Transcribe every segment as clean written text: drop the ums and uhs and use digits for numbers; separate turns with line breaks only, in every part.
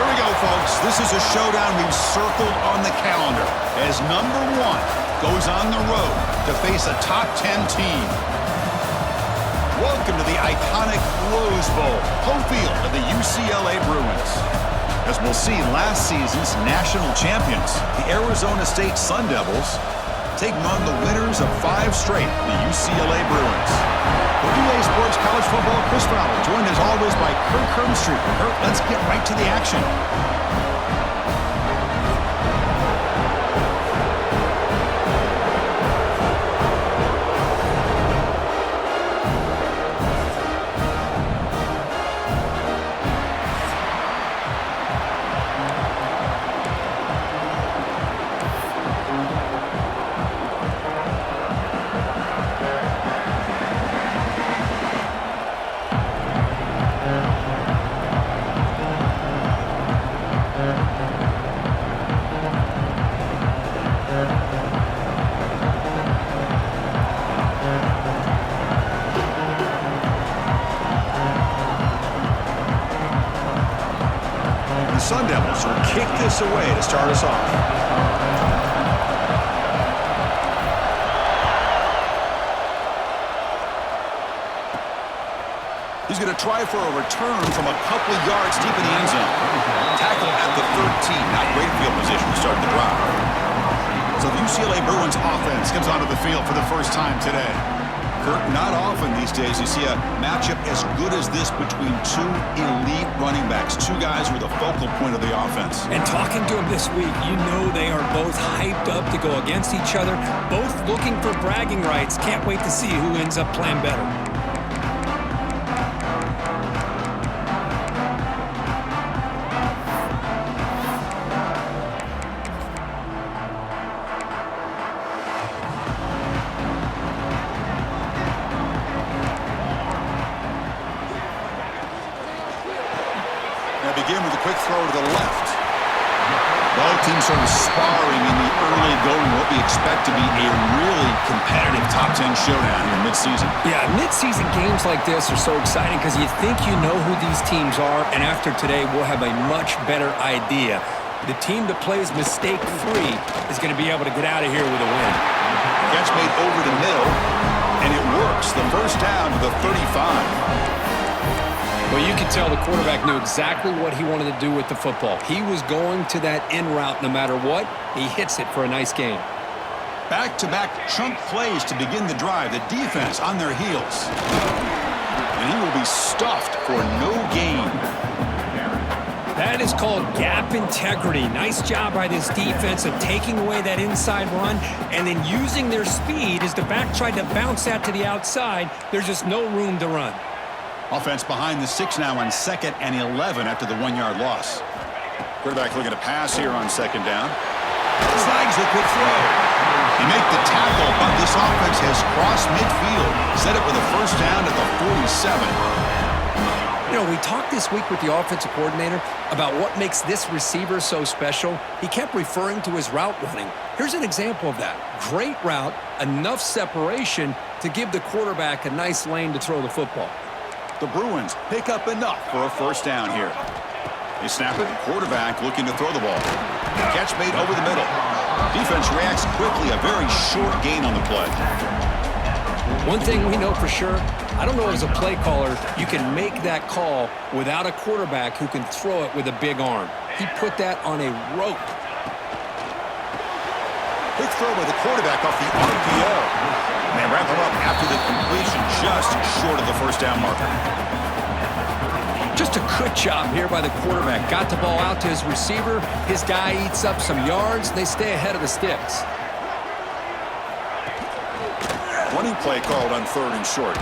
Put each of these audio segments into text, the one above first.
Here we go, folks. This is a showdown we've circled on the calendar as number 1 goes on the road to face a top 10 team. Welcome to the iconic Rose Bowl, home field of the UCLA Bruins. As we'll see, last season's national champions, the Arizona State Sun Devils, taking on the winners of 5 straight, the UCLA Bruins. For UA Sports College Football, Chris Fowler, joined as always by Kirk Hermstreet. Kirk, let's get right to the action. Sun Devils will kick this away to start us off. He's going to try for a return from a couple of yards deep in the end zone. Tackle at the 13, not great field position to start the drive. So the UCLA Bruins offense comes onto the field for the first time today. Kirk, not often these days you see a matchup as good as this between 2 elite running backs, 2 guys who are the focal point of the offense.
And talking to them this week, you know they are both hyped up to go against each other, both looking for bragging rights. Can't wait to see who ends up playing better.
Begin with a quick throw to the left. Both teams sort of sparring in the early going, what we expect to be a really competitive top 10 showdown here mid-season.
Yeah, mid-season games like this are so exciting because you think you know who these teams are, and after today we'll have a much better idea. The team that plays mistake-free is going to be able to get out of here with a win.
Catch made over the middle, and it works. The first down to the 35.
Well, you can tell the quarterback knew exactly what he wanted to do with the football. He was going to that in route no matter what. He hits it for a nice gain.
Back-to-back chunk plays to begin the drive. The defense on their heels. And he will be stuffed for no gain.
That is called gap integrity. Nice job by this defense of taking away that inside run and then using their speed as the back tried to bounce that to the outside. There's just no room to run.
Offense behind the 6 now on 2nd and 11 after the 1-yard loss. Quarterback looking to pass here on 2nd down. Snags a quick throw. He make the tackle, but this offense has crossed midfield. Set it with a first down at the 47.
You know, we talked this week with the offensive coordinator about what makes this receiver so special. He kept referring to his route running. Here's an example of that. Great route, enough separation to give the quarterback a nice lane to throw the football.
The Bruins pick up enough for a first down here. They snap it. Quarterback looking to throw the ball. Catch made over the middle. Defense reacts quickly. A very short gain on the play.
One thing we know for sure, I don't know as a play caller, you can make that call without a quarterback who can throw it with a big arm. He put that on a rope.
Quick throw by the quarterback off the RPO. And they wrap him up after the completion, just short of the first down marker.
Just a good job here by the quarterback. Got the ball out to his receiver. His guy eats up some yards. They stay ahead of the sticks.
Running play called on 3rd and short.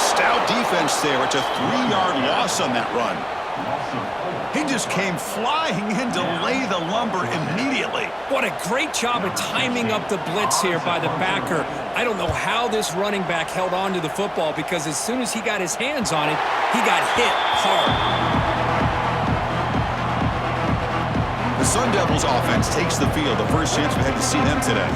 Stout defense there. It's a 3-yard loss on that run. He just came flying in to lay the lumber immediately.
What a great job of timing up the blitz here by the backer. I don't know how this running back held on to the football because as soon as he got his hands on it, he got hit hard.
The Sun Devils offense takes the field. The first chance we had to see them today.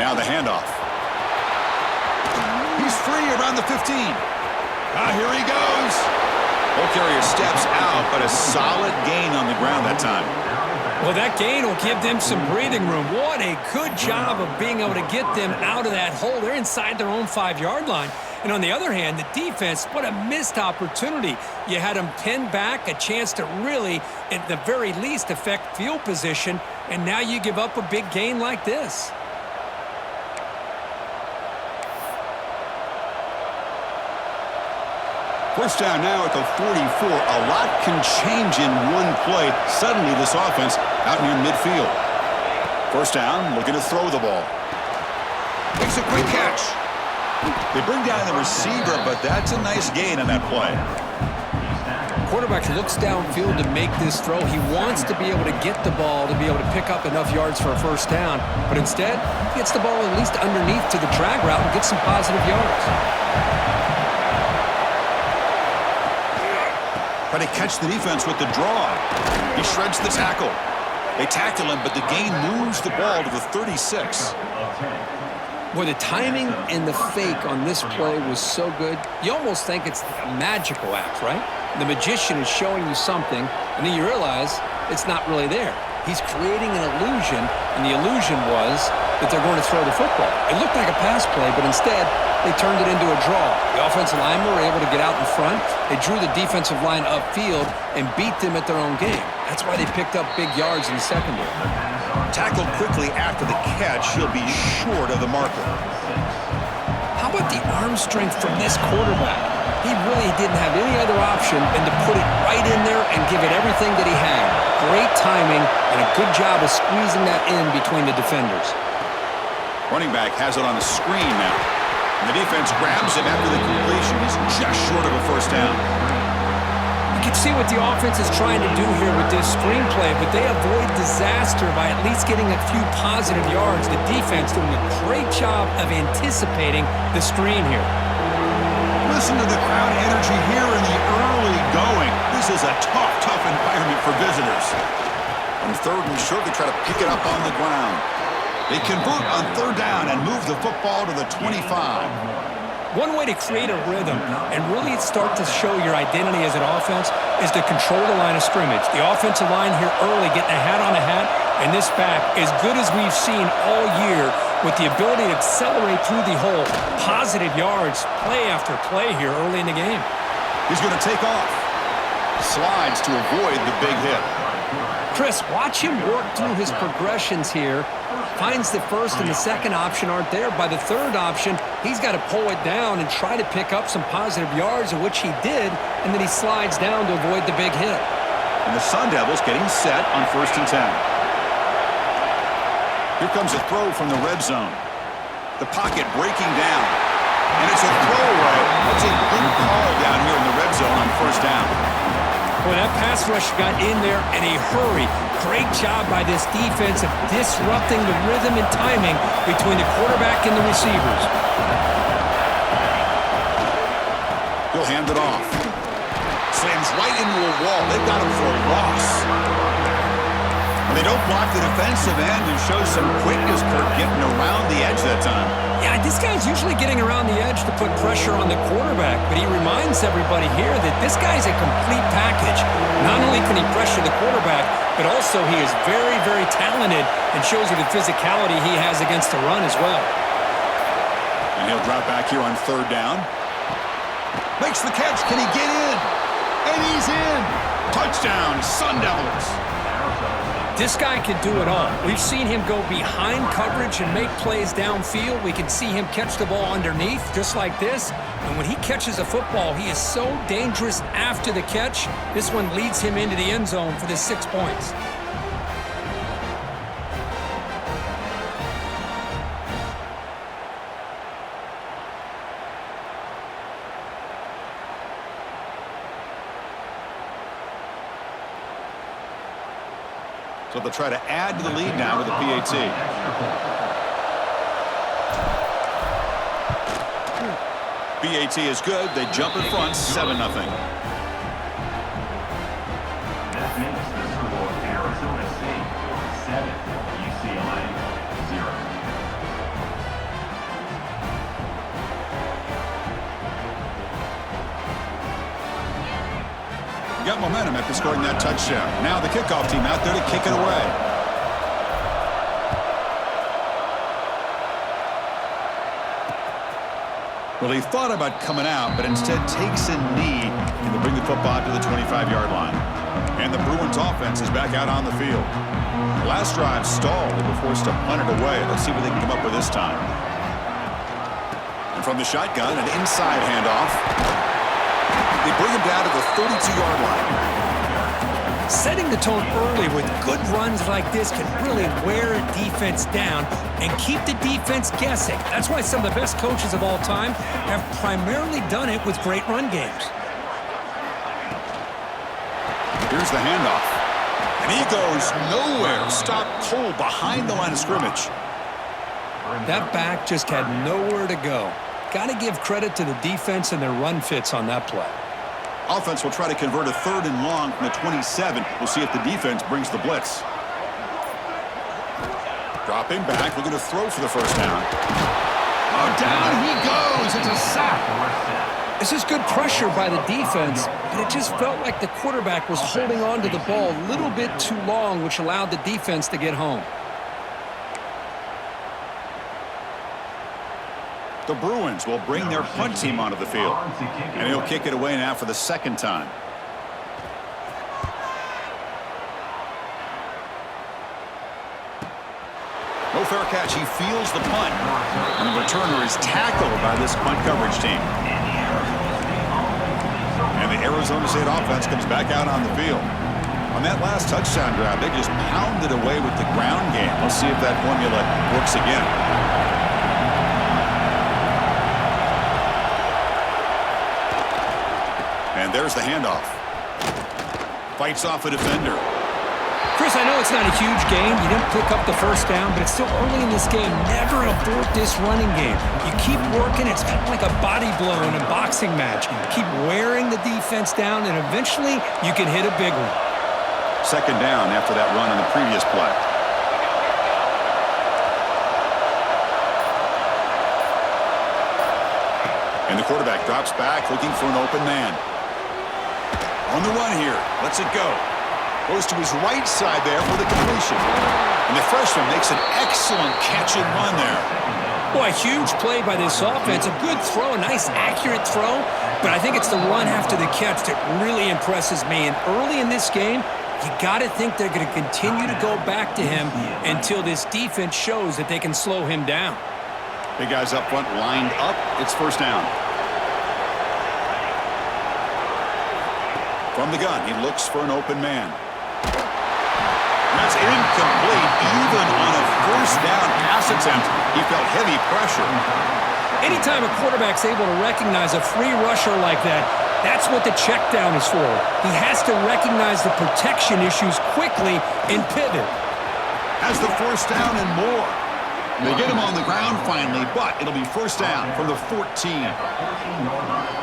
Now the handoff. He's free around the 15. Here he goes. Ball carrier steps out, but a solid gain on the ground that time.
Well, that gain will give them some breathing room. What a good job of being able to get them out of that hole. They're inside their own 5-yard line. And on the other hand, the defense, what a missed opportunity. You had them pinned back, a chance to really, at the very least, affect field position, and now you give up a big gain like this.
First down now at the 44. A lot can change in one play. Suddenly this offense out near midfield. First down, looking to throw the ball. Makes a quick catch. They bring down the receiver, but that's a nice gain on that play.
Quarterback looks downfield to make this throw. He wants to be able to get the ball to be able to pick up enough yards for a first down, but instead he gets the ball at least underneath to the drag route and gets some positive yards.
Try to catch the defense with the draw. He shreds the tackle. They tackle him, but the gain moves the ball to the 36.
Boy, the timing and the fake on this play was so good. You almost think it's like a magical act, right? The magician is showing you something, and then you realize it's not really there. He's creating an illusion, and the illusion was that they're going to throw the football. It looked like a pass play, but instead they turned it into a draw. The offensive linemen were able to get out in front. They drew the defensive line upfield and beat them at their own game. That's why they picked up big yards in the secondary.
Tackled quickly after the catch, he'll be short of the marker.
How about the arm strength from this quarterback? He really didn't have any other option than to put it right in there and give it everything that he had. Great timing and a good job of squeezing that in between the defenders.
Running back has it on the screen now. And the defense grabs him after the completion. He's just short of a first down.
You can see what the offense is trying to do here with this screenplay, but they avoid disaster by at least getting a few positive yards. The defense doing a great job of anticipating the screen here.
Listen to the crowd energy here in the early going. This is a tough environment for visitors. On third and short, they try to pick it up on the ground. They convert on third down and move the football to the 25.
One way to create a rhythm and really start to show your identity as an offense is to control the line of scrimmage. The offensive line here early getting a hat on a hat, and this back, as good as we've seen all year, with the ability to accelerate through the hole. Positive yards, play after play here early in the game.
He's going to take off. Slides to avoid the big hit.
Chris, watch him work through his progressions here. Finds the first and the second option aren't there. By the third option, he's got to pull it down and try to pick up some positive yards, of which he did, and then he slides down to avoid the big hit.
And the Sun Devils getting set on 1st and 10. Here comes a throw from the red zone. The pocket breaking down. And it's a throwaway. That's a good call down here in the red zone on 1st down.
Boy, that pass rush got in there in a hurry. Great job by this defense of disrupting the rhythm and timing between the quarterback and the receivers.
He'll hand it off. Slams right into a wall. They've got him for a loss. And they don't block the defensive end and show some quickness, Kirk, getting around the edge that time.
Yeah, this guy's usually getting around the edge to put pressure on the quarterback, but he reminds everybody here that this guy's a complete package. Not only can he pressure the quarterback, but also he is very, very talented and shows you the physicality he has against the run as well.
And he'll drop back here on third down. Makes the catch. Can he get in? And he's in. Touchdown, Sun Devils.
This guy can do it all. We've seen him go behind coverage and make plays downfield. We can see him catch the ball underneath, just like this. And when he catches a football, he is so dangerous after the catch. This one leads him into the end zone for the 6 points.
So they'll try to add to the lead now with the PAT. PAT is good. They jump in front, 7-0.
That makes the score Arizona State 7, UCLA 0.
got momentum after scoring that touchdown. Now the kickoff team out there to kick it away. Well, he thought about coming out, but instead takes a knee and to bring the football to the 25-yard line. And the Bruins offense is back out on the field. The last drive stalled. They were forced to punt it away. Let's see what they can come up with this time. And from the shotgun, an inside handoff. They bring him down to the 32-yard line.
Setting the tone early with good runs like this can really wear a defense down and keep the defense guessing. That's why some of the best coaches of all time have primarily done it with great run games.
Here's the handoff. And he goes nowhere. Stopped cold behind the line of scrimmage.
That back just had nowhere to go. Got to give credit to the defense and their run fits on that play.
Offense will try to convert a 3rd and long from the 27. We'll see if the defense brings the blitz. Dropping back, looking to throw for the first down. Oh, down he goes. It's a sack.
This is good pressure by the defense, but it just felt like the quarterback was holding on to the ball a little bit too long, which allowed the defense to get home.
The Bruins will bring their punt team onto the field. And he'll kick it away now for the 2nd time. No fair catch. He feels the punt. And the returner is tackled by this punt coverage team. And the Arizona State offense comes back out on the field. On that last touchdown drive, they just pounded away with the ground game. Let's see if that formula works again. And there's the handoff. Fights off a defender.
Chris, I know it's not a huge game. You didn't pick up the first down, but it's still early in this game. Never abort this running game. You keep working. It's kind of like a body blow in a boxing match. Keep wearing the defense down, and eventually you can hit a big one.
2nd down after that run on the previous play. And the quarterback drops back, looking for an open man. On the run here. Lets it go. Goes to his right side there for the completion. And the freshman makes an excellent catch and run there.
Boy, a huge play by this offense. A good throw, a nice accurate throw. But I think it's the run after the catch that really impresses me. And early in this game, you got to think they're going to continue to go back to him until this defense shows that they can slow him down.
Big guys up front lined up. It's 1st down. From the gun, he looks for an open man. That's incomplete. Even on a 1st down pass attempt, he felt heavy pressure.
Anytime a quarterback's able to recognize a free rusher like that, that's what the check down is for. He has to recognize the protection issues quickly and pivot.
Has the 1st down and more. They get him on the ground finally, but it'll be 1st down from the 14.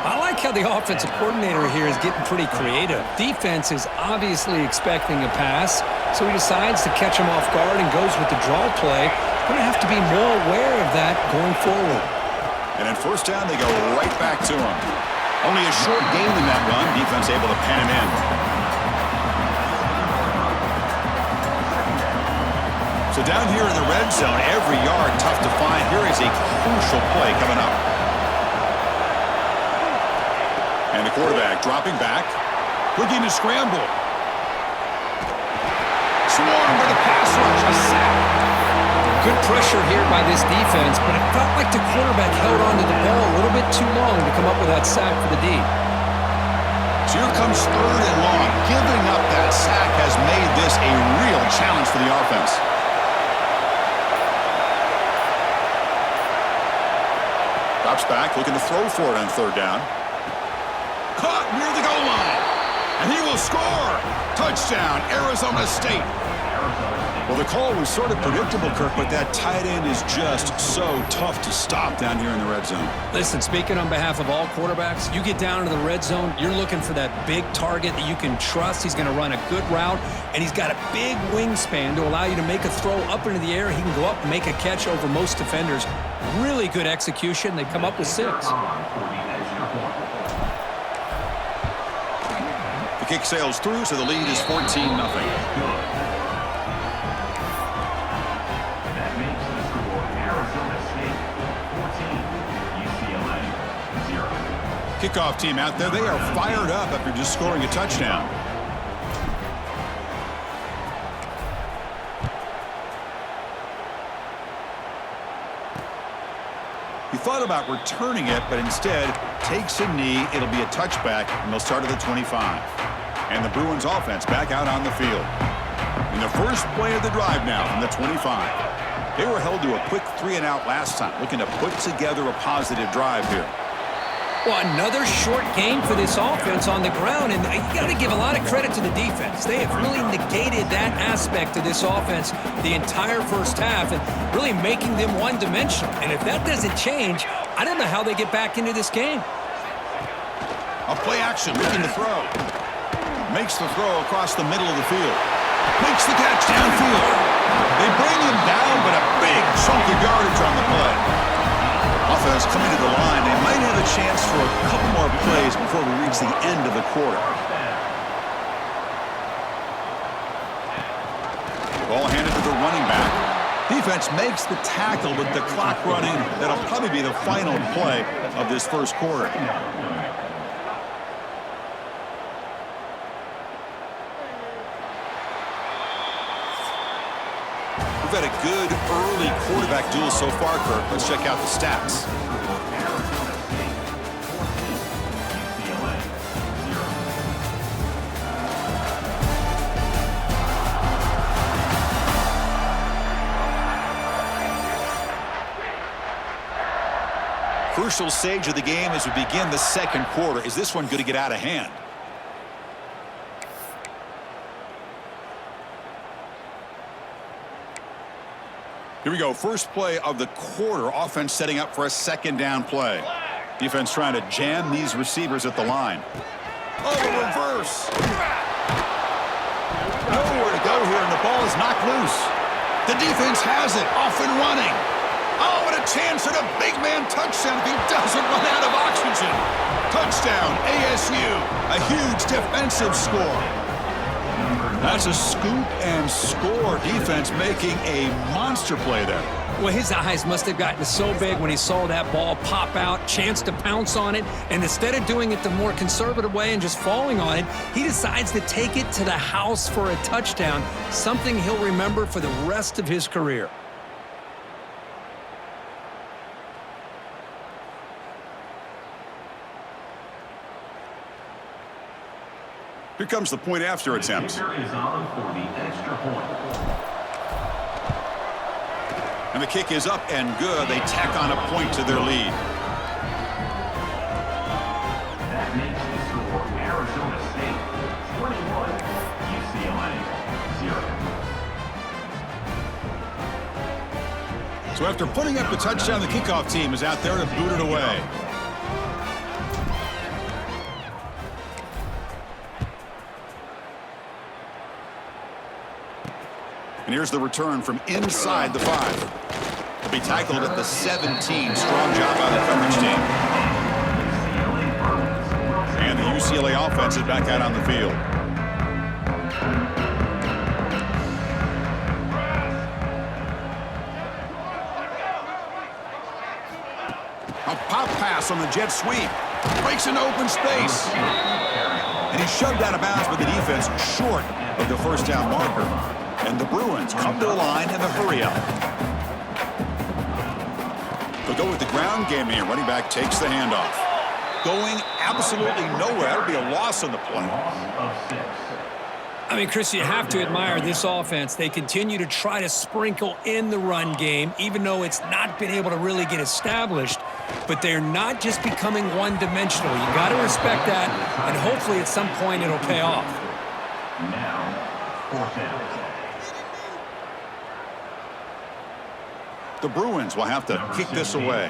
I like how the offensive coordinator here is getting pretty creative. Defense is obviously expecting a pass, so he decides to catch him off guard and goes with the draw play. Going to have to be more aware of that going forward.
And in 1st down, they go right back to him. Only a short gain in that run. Defense able to pen him in. So down here in the red zone, every yard tough to find. Here is a crucial play coming up. And the quarterback dropping back, looking to scramble. Swarmed by the pass rush, a sack.
Good pressure here by this defense, but it felt like the quarterback held onto the ball a little bit too long to come up with that sack for the D.
So here comes 3rd and long. Giving up that sack has made this a real challenge for the offense. Drops back, looking to throw for it on 3rd down. Caught near the goal line. And he will score. Touchdown, Arizona State. Well, the call was sort of predictable, Kirk, but that tight end is just so tough to stop down here in the red zone.
Listen, speaking on behalf of all quarterbacks, you get down into the red zone, you're looking for that big target that you can trust. He's going to run a good route, and he's got a big wingspan to allow you to make a throw up into the air. He can go up and make a catch over most defenders. Really good execution. They come up with 6.
The The kick sails through, so the lead is 14-0.
That makes the score Arizona State 14, UCLA 0.
Kickoff team out there. They are fired up after just scoring a touchdown. He thought about returning it, but instead takes a knee. It'll be a touchback, and they'll start at the 25. And the Bruins offense back out on the field. In the first play of the drive now from the 25. They were held to a quick 3-and-out last time, looking to put together a positive drive here.
Well, another short game for this offense on the ground, and you got to give a lot of credit to the defense. They have really negated that aspect of this offense the entire first half and really making them one-dimensional. And if that doesn't change, I don't know how they get back into this game.
A play action, looking to throw. Makes the throw across the middle of the field. Makes the catch downfield. They bring him down, but a big chunk of yardage on the play. Offense coming to the line. They might have a chance for a couple more plays before we reach the end of the quarter. Ball handed to the running back. Defense makes the tackle with the clock running. That'll probably be the final play of this first quarter. We've had a good early quarterback duel so far, Kirk. Let's check out the stats. Crucial stage of the game as we begin the second quarter. Is this one going to get out of hand? Here we go. First play of the quarter. Offense setting up for a second down play. Defense trying to jam these receivers at the line. Oh, the reverse. Nowhere to go here, and the ball is knocked loose. The defense has it. Off and running. Oh, and a chance at a big man touchdown if he doesn't run out of oxygen. Touchdown, ASU. A huge defensive score. That's a scoop and score. Defense making a monster play there.
Well, his eyes must have gotten so big when he saw that ball pop out, chance to pounce on it, and instead of doing it the more conservative way and just falling on it, he decides to take it to the house for a touchdown, something he'll remember for the rest of his career.
Here comes the point after attempt.
Is on for the extra point.
And the kick is up and good. They tack on a point to their lead.
That makes the score Arizona State 21, UCLA 0.
So after putting up the touchdown, the kickoff team is out there to boot it away. And here's the return from inside the 5. He'll be tackled at the 17. Strong job by the coverage team. And the UCLA offense is back out on the field. A pop pass on the jet sweep. Breaks into open space. And he's shoved out of bounds by the defense short of the first down marker. And the Bruins come to the line in the hurry-up. They'll go with the ground game here. Running back takes the handoff. Going absolutely nowhere. That would be a loss on the play.
I mean, Chris, you have to admire this offense. They continue to try to sprinkle in the run game, even though it's not been able to really get established. But they're not just becoming one-dimensional. You got to respect that, and hopefully at some point it'll pay off.
Now, fourth down.
The Bruins will have to kick this away.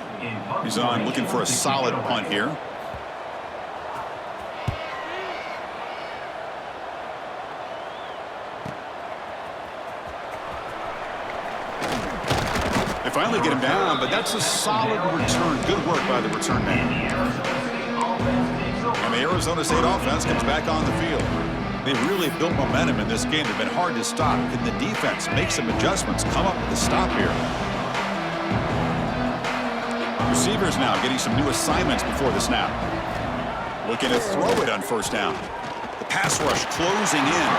He's on looking for a solid punt here. They finally get him down, but that's a solid return. Good work by the return man. And the Arizona State offense comes back on the field. They've really built momentum in this game. They've been hard to stop. Can the defense make some adjustments, come up with a stop here? Receivers now getting some new assignments before the snap. Looking to throw it on first down. The pass rush closing in.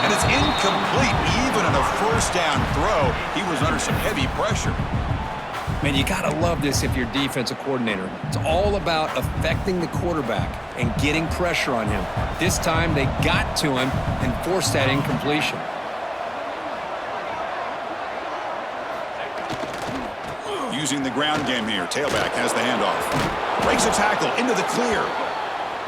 And it's incomplete. Even on a first down throw, he was under some heavy pressure.
Man, you got to love this if you're defensive coordinator. It's all about affecting the quarterback and getting pressure on him. This time, they got to him and forced that incompletion.
Using the ground game here. Tailback has the handoff. Breaks a tackle into the clear.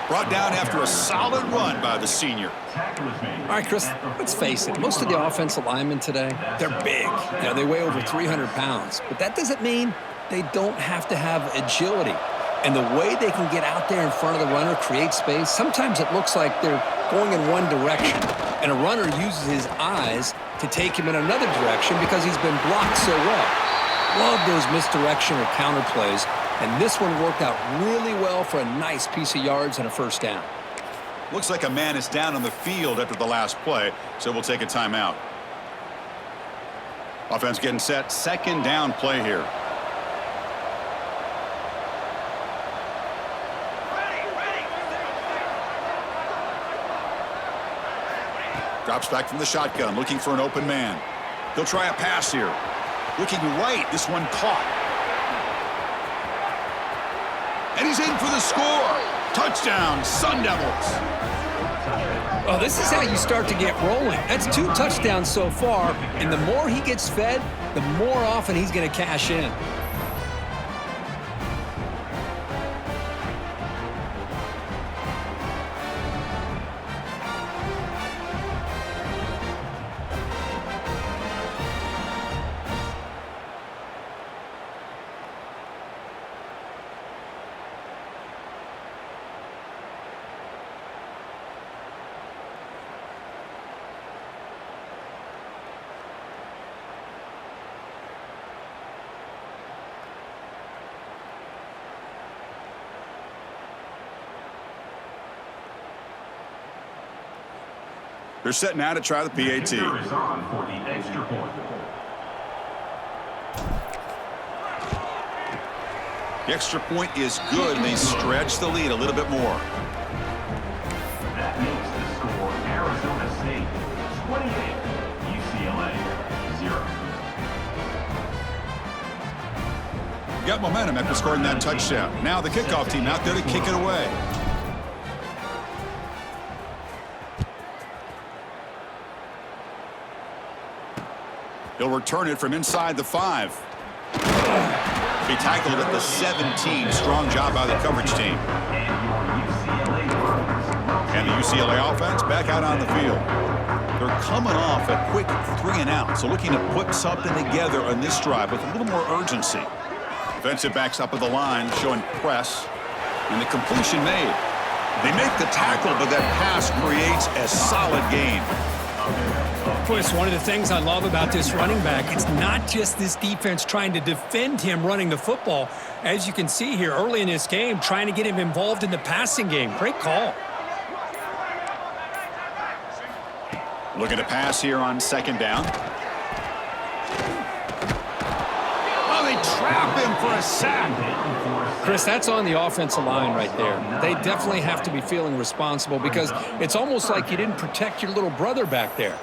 Brought down after a solid run by the senior.
All right, Chris, let's face it. Most of the offensive linemen today, they're big. You know, they weigh over 300 pounds. But that doesn't mean they don't have to have agility. And the way they can get out there in front of the runner, create space, sometimes it looks like they're going in one direction. And a runner uses his eyes to take him in another direction because he's been blocked so well. Love those misdirection or counter plays. And this one worked out really well for a nice piece of yards and a first down.
Looks like a man is down on the field after the last play, so we'll take a timeout. Offense getting set. Second down play here. Drops back from the shotgun, looking for an open man. He'll try a pass here. Looking right. This one caught. And he's in for the score. Touchdown, Sun Devils.
Oh, this is how you start to get rolling. That's 2 touchdowns so far, and the more he gets fed, the more often he's going to cash in.
They're set now to try the PAT.
Is on for the extra point.
The extra point is good, and they stretch the lead a little bit more.
That makes the score Arizona State 28, UCLA 0.
Got momentum after scoring that touchdown. Now the kickoff team out there to kick it away. He'll return it from inside the 5. He tackled at the 17. Strong job by the coverage team. And the UCLA offense back out on the field. They're coming off a quick 3 and out, so looking to put something together on this drive with a little more urgency. Defensive backs up at the line, showing press, and the completion made. They make the tackle, but that pass creates a solid gain.
Chris, one of the things I love about this running back, it's not just this defense trying to defend him running the football. As you can see here early in this game, trying to get him involved in the passing game. Great call.
Looking to pass here on second down. Oh, they trap him for a sack.
Chris, that's on the offensive line right there. They definitely have to be feeling responsible because it's almost like you didn't protect your little brother back there.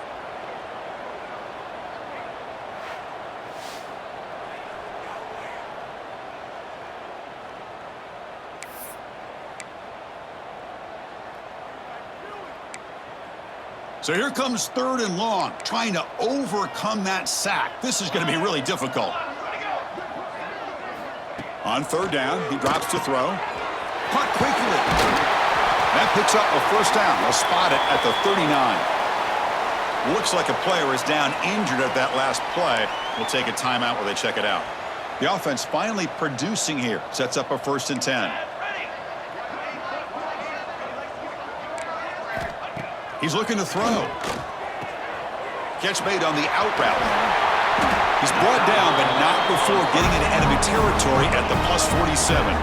So here comes 3rd and long, trying to overcome that sack. This is going to be really difficult. On 3rd down, he drops to throw. Caught quickly. That picks up a first down. They'll spot it at the 39. Looks like a player is down injured at that last play. We'll take a timeout while they check it out. The offense finally producing here. Sets up a 1st and 10. He's looking to throw. Catch made on the out route. He's brought down, but not before getting into enemy territory at the +47.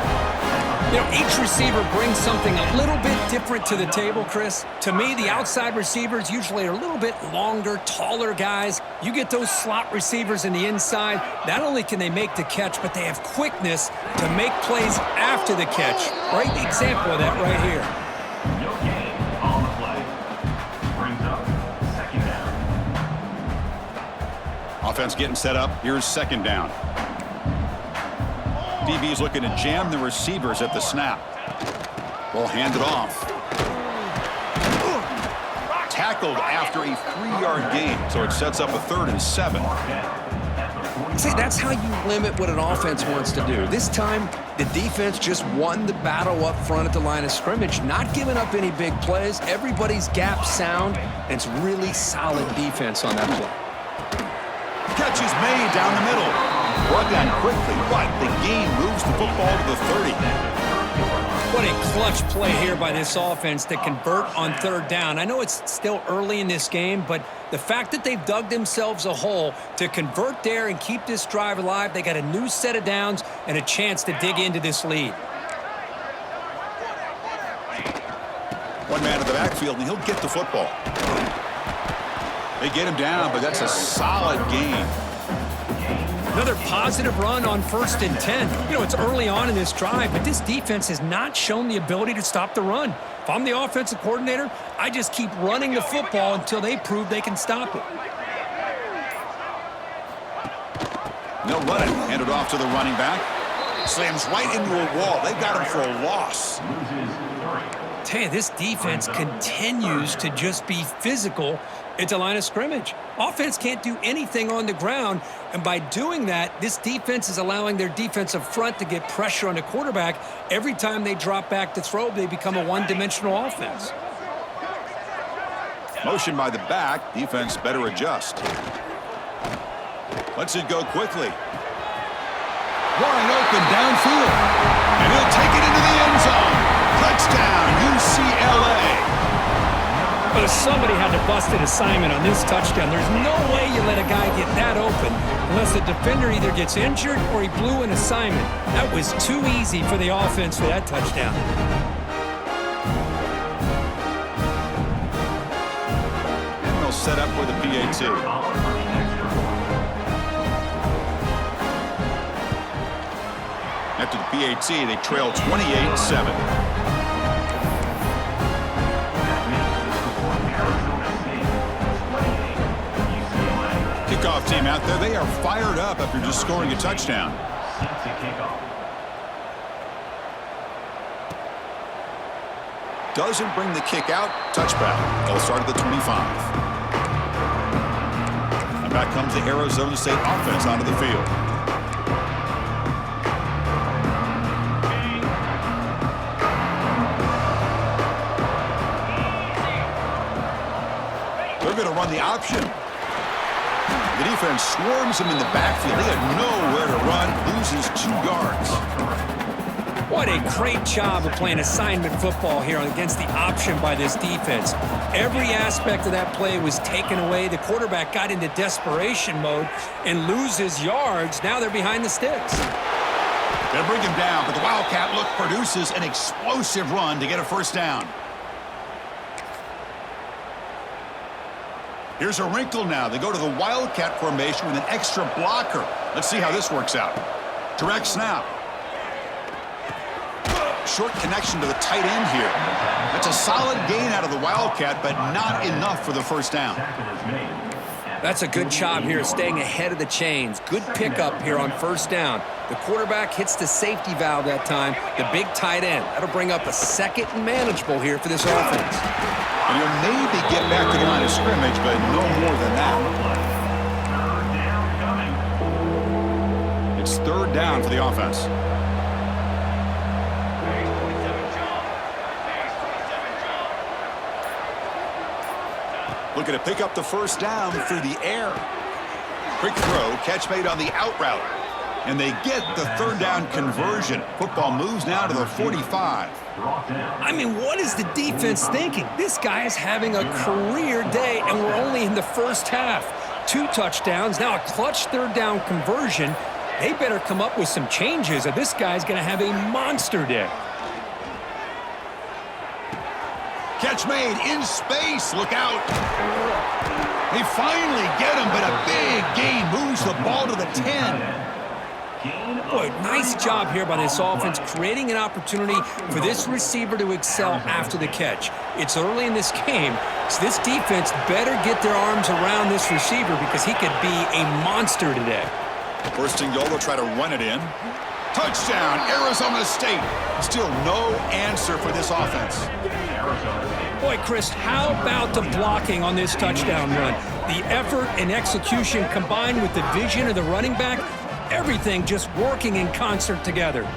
You know, each receiver brings something a little bit different to the table, Chris. To me, the outside receivers usually are a little bit longer, taller guys. You get those slot receivers in the inside, not only can they make the catch, but they have quickness to make plays after the catch. Great example of that right here.
No gain on the play. Brings up second down.
Offense getting set up. Here's second down. DB's looking to jam the receivers at the snap. Ball handed off. Tackled after a 3-yard gain, so it sets up a 3rd and 7.
See, that's how you limit what an offense wants to do. This time, the defense just won the battle up front at the line of scrimmage, not giving up any big plays. Everybody's gap sound, and it's really solid defense on that play.
Catch is made down the middle. Brought down quickly, but the gain moves the football to the 30.
What a clutch play here by this offense to convert on 3rd down. I know it's still early in this game, but the fact that they've dug themselves a hole to convert there and keep this drive alive, they got a new set of downs and a chance to dig into this lead.
One man in the backfield, and he'll get the football. They get him down, but that's a solid gain.
Another positive run on 1st and 10. You know, it's early on in this drive, but this defense has not shown the ability to stop the run. If I'm the offensive coordinator, I just keep running the football until they prove they can stop it.
They'll run it. Hand it off to the running back. Slams right into a wall. They got him for a loss.
Tell you, this defense continues to just be physical at the line of scrimmage. Offense can't do anything on the ground, and by doing that, this defense is allowing their defensive front to get pressure on the quarterback. Every time they drop back to throw, they become a one-dimensional offense.
Motion by the back. Defense better adjust. Lets it go quickly. Wide open downfield. And he'll take it into the end zone. Touchdown, UCLA.
But if somebody had to bust an assignment on this touchdown, there's no way you let a guy get that open unless the defender either gets injured or he blew an assignment. That was too easy for the offense for that touchdown.
And they'll set up with a PAT. After the PAT, they trail 28-7. Kickoff team out there, they are fired up after just scoring a touchdown. Doesn't bring the kick out. Touchback. They'll start at the 25. And back comes the Arizona State offense onto the field. They're going to run the option. The defense swarms him in the backfield. They had nowhere to run. Loses 2 yards.
What a great job of playing assignment football here against the option by this defense. Every aspect of that play was taken away. The quarterback got into desperation mode and loses yards. Now they're behind the sticks.
They'll bring him down, but the Wildcat look produces an explosive run to get a 1st down. Here's a wrinkle now. They go to the Wildcat formation with an extra blocker. Let's see how this works out. Direct snap. Short connection to the tight end here. That's a solid gain out of the Wildcat, but not enough for the 1st down.
That's a good job here, staying ahead of the chains. Good pickup here on 1st down. The quarterback hits the safety valve that time, the big tight end. That'll bring up a 2nd and manageable here for this offense.
And he'll maybe get back to the line of scrimmage, but no more than that. It's 3rd down for the offense. Looking to pick up the 1st down through the air. Quick throw, catch made on the out route. And they get the 3rd down conversion. Football moves now to the 45.
I mean, what is the defense thinking? This guy is having a career day, and we're only in the 1st half. 2 touchdowns, now a clutch 3rd down conversion. They better come up with some changes, or this guy's going to have a monster day.
Catch made in space. Look out. They finally get him, but a big gain moves the ball to the 10.
Boy, nice job here by this offense, creating an opportunity for this receiver to excel after the catch. It's early in this game, so this defense better get their arms around this receiver because he could be a monster today.
First and goal, they'll try to run it in. Touchdown, Arizona State. Still no answer for this offense.
Boy, Chris, how about the blocking on this touchdown run? The effort and execution combined with the vision of the running back, everything just working in concert together.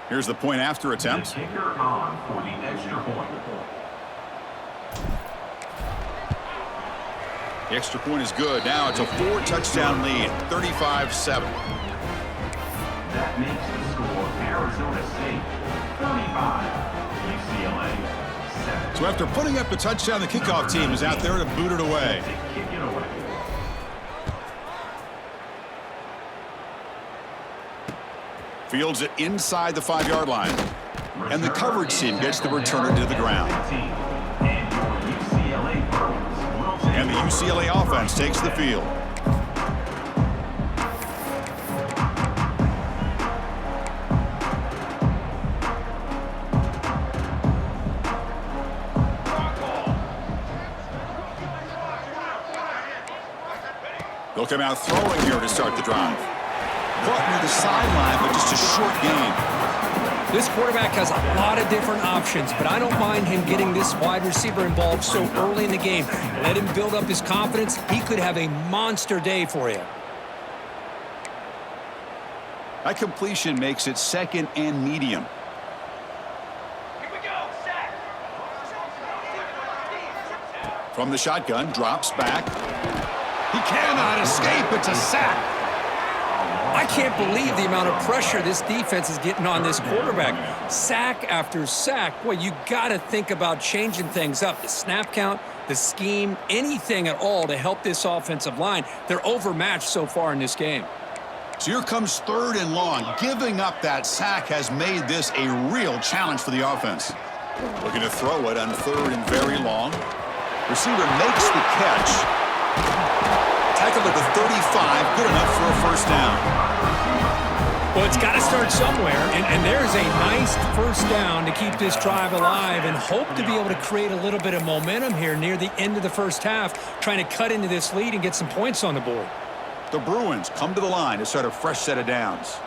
Here's the point after attempt.
The kicker on for the extra point.
The extra point is good. Now it's a 4-touchdown lead, 35-7.
That makes the score Arizona State 35, UCLA 7.
So after putting up the touchdown, the kickoff team is out there to boot it away.
To kick it away.
Fields it inside the 5-yard line. And the coverage team gets the returner to the ground. And the UCLA offense takes the field. They'll come out throwing here to start the drive. Caught near the sideline, but just a short gain.
This quarterback has a lot of different options, but I don't mind him getting this wide receiver involved so early in the game. Let him build up his confidence. He could have a monster day for you.
That completion makes it second and medium. From the shotgun, drops back. He cannot escape. It's a sack.
I can't believe the amount of pressure this defense is getting on this quarterback. Sack after sack. Boy, you got to think about changing things up. The snap count, the scheme, anything at all to help this offensive line. They're overmatched so far in this game.
So here comes 3rd and long. Giving up that sack has made this a real challenge for the offense. Looking to throw it on 3rd and very long. Receiver makes the catch. Tackled at the 35, good enough for a first down.
Well, it's got to start somewhere, and there's a nice first down to keep this drive alive and hope to be able to create a little bit of momentum here near the end of the first half, trying to cut into this lead and get some points on the board.
The Bruins come to the line to start a fresh set of downs.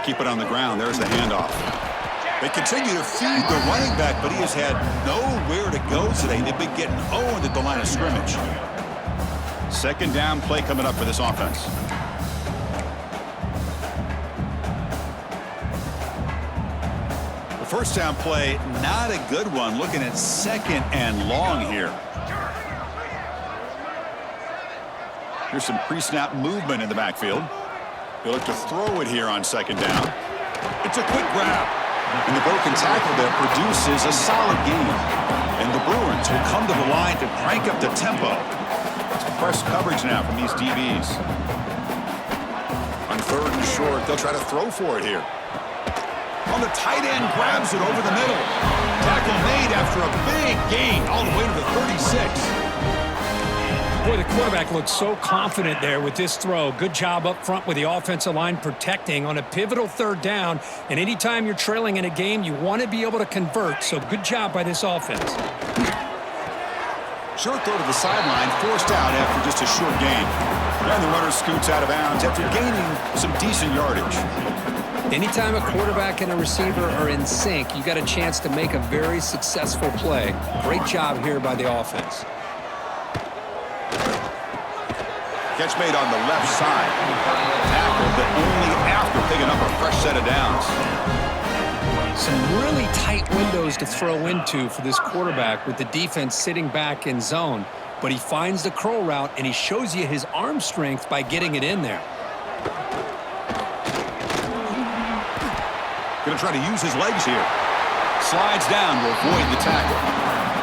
Keep it on the ground. There's the handoff. They continue to feed the running back, but he has had nowhere to go today. They've been getting owned at the line of scrimmage. Second down play coming up for this offense. The first down play, not a good one. Looking at 2nd and long here. Here's some pre-snap movement in the backfield. They look to throw it here on 2nd down. It's a quick grab. And the broken tackle there produces a solid gain. And the Bruins will come to the line to crank up the tempo. It's press coverage now from these DBs. On 3rd and short, they'll try to throw for it here. On the tight end, grabs it over the middle. Tackle made after a big gain all the way to the 36.
Boy, the quarterback looks so confident there with this throw. Good job up front with the offensive line protecting on a pivotal 3rd down. And anytime you're trailing in a game, you want to be able to convert. So good job by this offense.
Short throw to the sideline, forced out after just a short gain. And the runner scoots out of bounds after gaining some decent yardage.
Anytime a quarterback and a receiver are in sync, you got a chance to make a very successful play. Great job here by the offense.
Catch made on the left side. Tackled, but only after picking up a fresh set of downs.
Some really tight windows to throw into for this quarterback with the defense sitting back in zone. But he finds the curl route, and he shows you his arm strength by getting it in there.
Going to try to use his legs here. Slides down to avoid the tackle.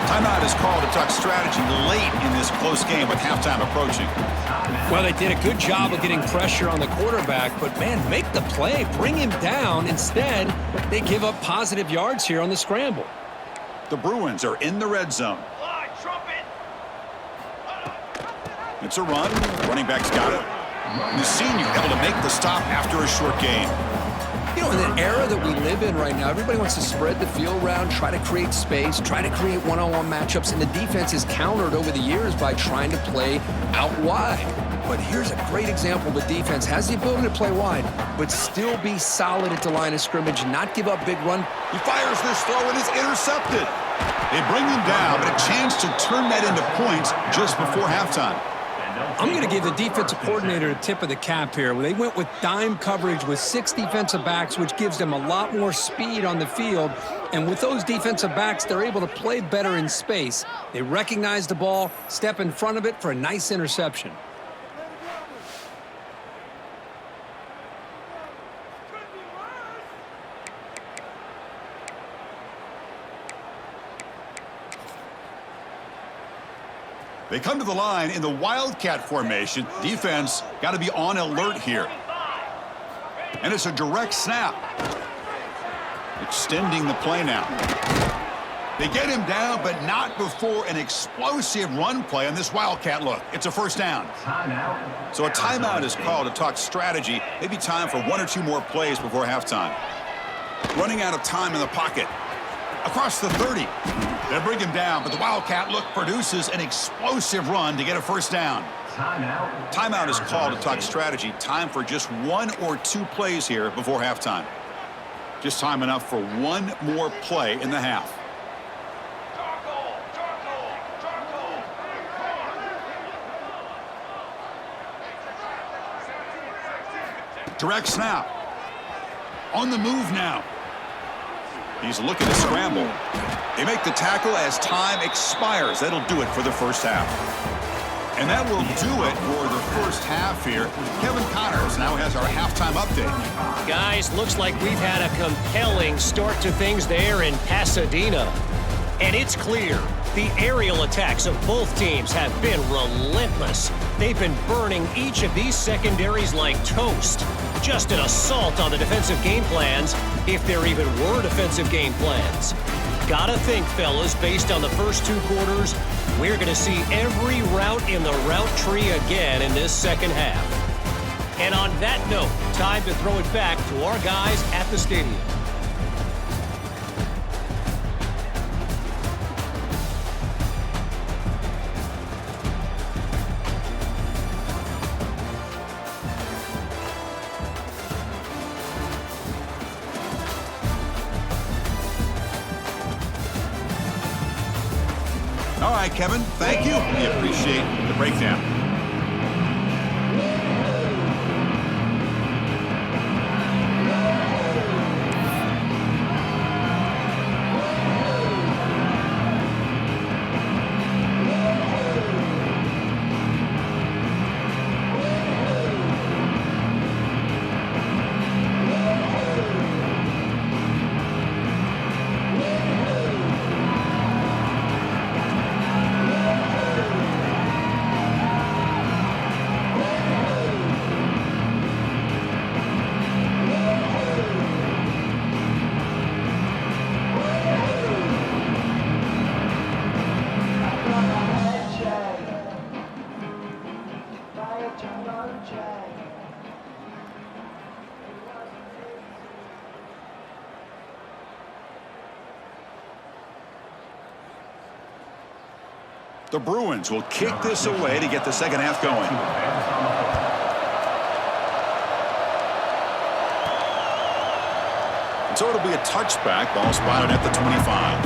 Timeout is called to talk strategy late in this close game with halftime approaching.
Well, they did a good job of getting pressure on the quarterback, but, man, make the play. Bring him down. Instead, they give up positive yards here on the scramble.
The Bruins are in the red zone. It's a run. Running back's got it. And the senior able to make the stop after a short game.
You know, in the era that we live in right now, everybody wants to spread the field around, try to create space, try to create one-on-one matchups, and the defense is countered over the years by trying to play out wide. But here's a great example. The defense has the ability to play wide, but still be solid at the line of scrimmage, not give up big run.
He fires this throw and it's intercepted. They bring him down, but a chance to turn that into points just before halftime.
I'm going to give the defensive coordinator a tip of the cap here. They went with dime coverage with 6 defensive backs, which gives them a lot more speed on the field. And with those defensive backs, they're able to play better in space. They recognize the ball, step in front of it for a nice interception.
They come to the line in the Wildcat formation. Defense got to be on alert here. And it's a direct snap. Extending the play now. They get him down, but not before an explosive run play on this Wildcat look. It's a first down. So a timeout is called to talk strategy. Maybe time for 1 or 2 more plays before halftime. Running out of time in the pocket. Across the 30. They bring him down, but the Wildcat look produces an explosive run to get a first down. Timeout is called to talk strategy. Time for just 1 or 2 plays here before halftime. Just time enough for 1 more play in the half. Direct snap. On the move now. He's looking to scramble. They make the tackle as time expires. That'll do it for the first half. And that will do it for the first half here. Kevin Connors now has our halftime update.
Guys, looks like we've had a compelling start to things there in Pasadena. And it's clear the aerial attacks of both teams have been relentless. They've been burning each of these secondaries like toast. Just an assault on the defensive game plans, if there even were defensive game plans. Gotta think, fellas, based on the first 2 quarters, we're going to see every route in the route tree again in this second half. And on that note, time to throw it back to our guys at the stadium.
All right, Kevin, thank you. We appreciate the breakdown. The Bruins will kick this away to get the second half going. And so it'll be a touchback. Ball spotted at the 25.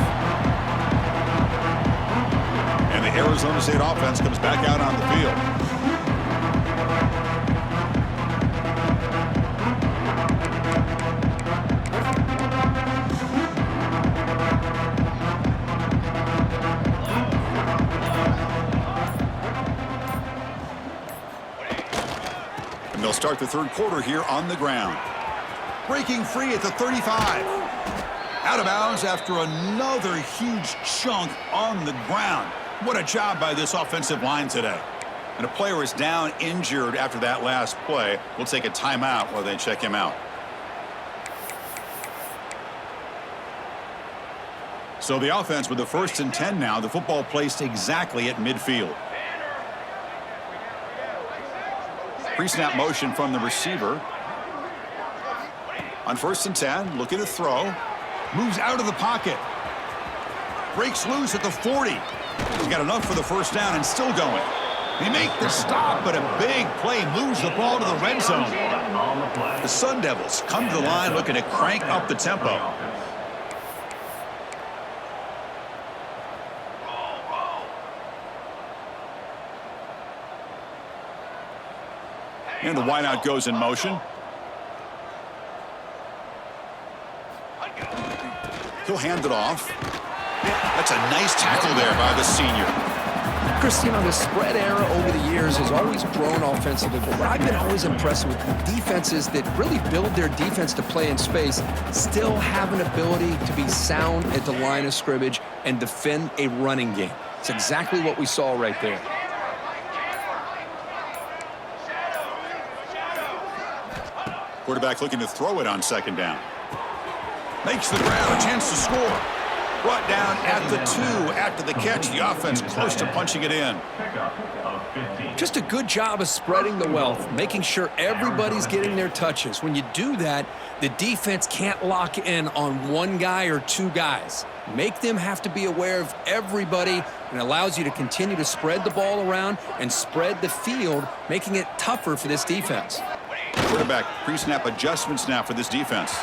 And the Arizona State offense comes back out on the field. They'll start the third quarter here on the ground. Breaking free at the 35. Out of bounds after another huge chunk on the ground. What a job by this offensive line today. And a player is down injured after that last play. We'll take a timeout while they check him out. So the offense with the 1st and 10 now. The football placed exactly at midfield. Pre-snap motion from the receiver. On 1st and 10, looking to throw. Moves out of the pocket. Breaks loose at the 40. He's got enough for the 1st down and still going. They make the stop, but a big play moves the ball to the red zone. The Sun Devils come to the line looking to crank up the tempo. And the wideout goes in motion. He'll hand it off. That's a nice tackle there by the senior.
Chris, you know, the spread era over the years has always grown offensively, but what I've been always impressed with defenses that really build their defense to play in space still have an ability to be sound at the line of scrimmage and defend a running game. It's exactly what we saw right there.
Quarterback looking to throw it on 2nd down. Makes the grab, a chance to score. Brought down at the 2 after the catch. The offense close to punching it in.
Just a good job of spreading the wealth, making sure everybody's getting their touches. When you do that, the defense can't lock in on one guy or 2 guys. Make them have to be aware of everybody, and allows you to continue to spread the ball around and spread the field, making it tougher for this defense.
Quarterback pre-snap adjustments now for this defense.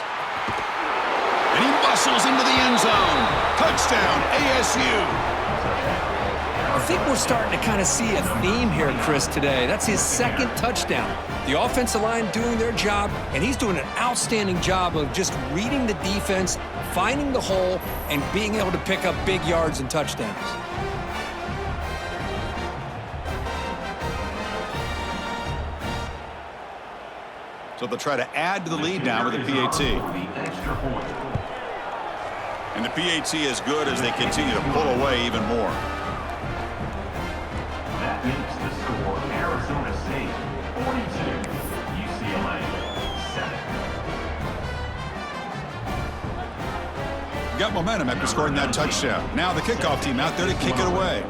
And he muscles into the end zone. Touchdown, ASU.
I think we're starting to kind of see a theme here, Chris, today. That's his 2nd touchdown. The offensive line doing their job, and he's doing an outstanding job of just reading the defense, finding the hole, and being able to pick up big yards and touchdowns.
So they'll try to add to the lead now with a PAT. And the PAT is good as they continue to pull away even more.
That makes the score Arizona State 42, UCLA 7.
Got momentum after scoring that touchdown. Now the kickoff team out there to kick it away.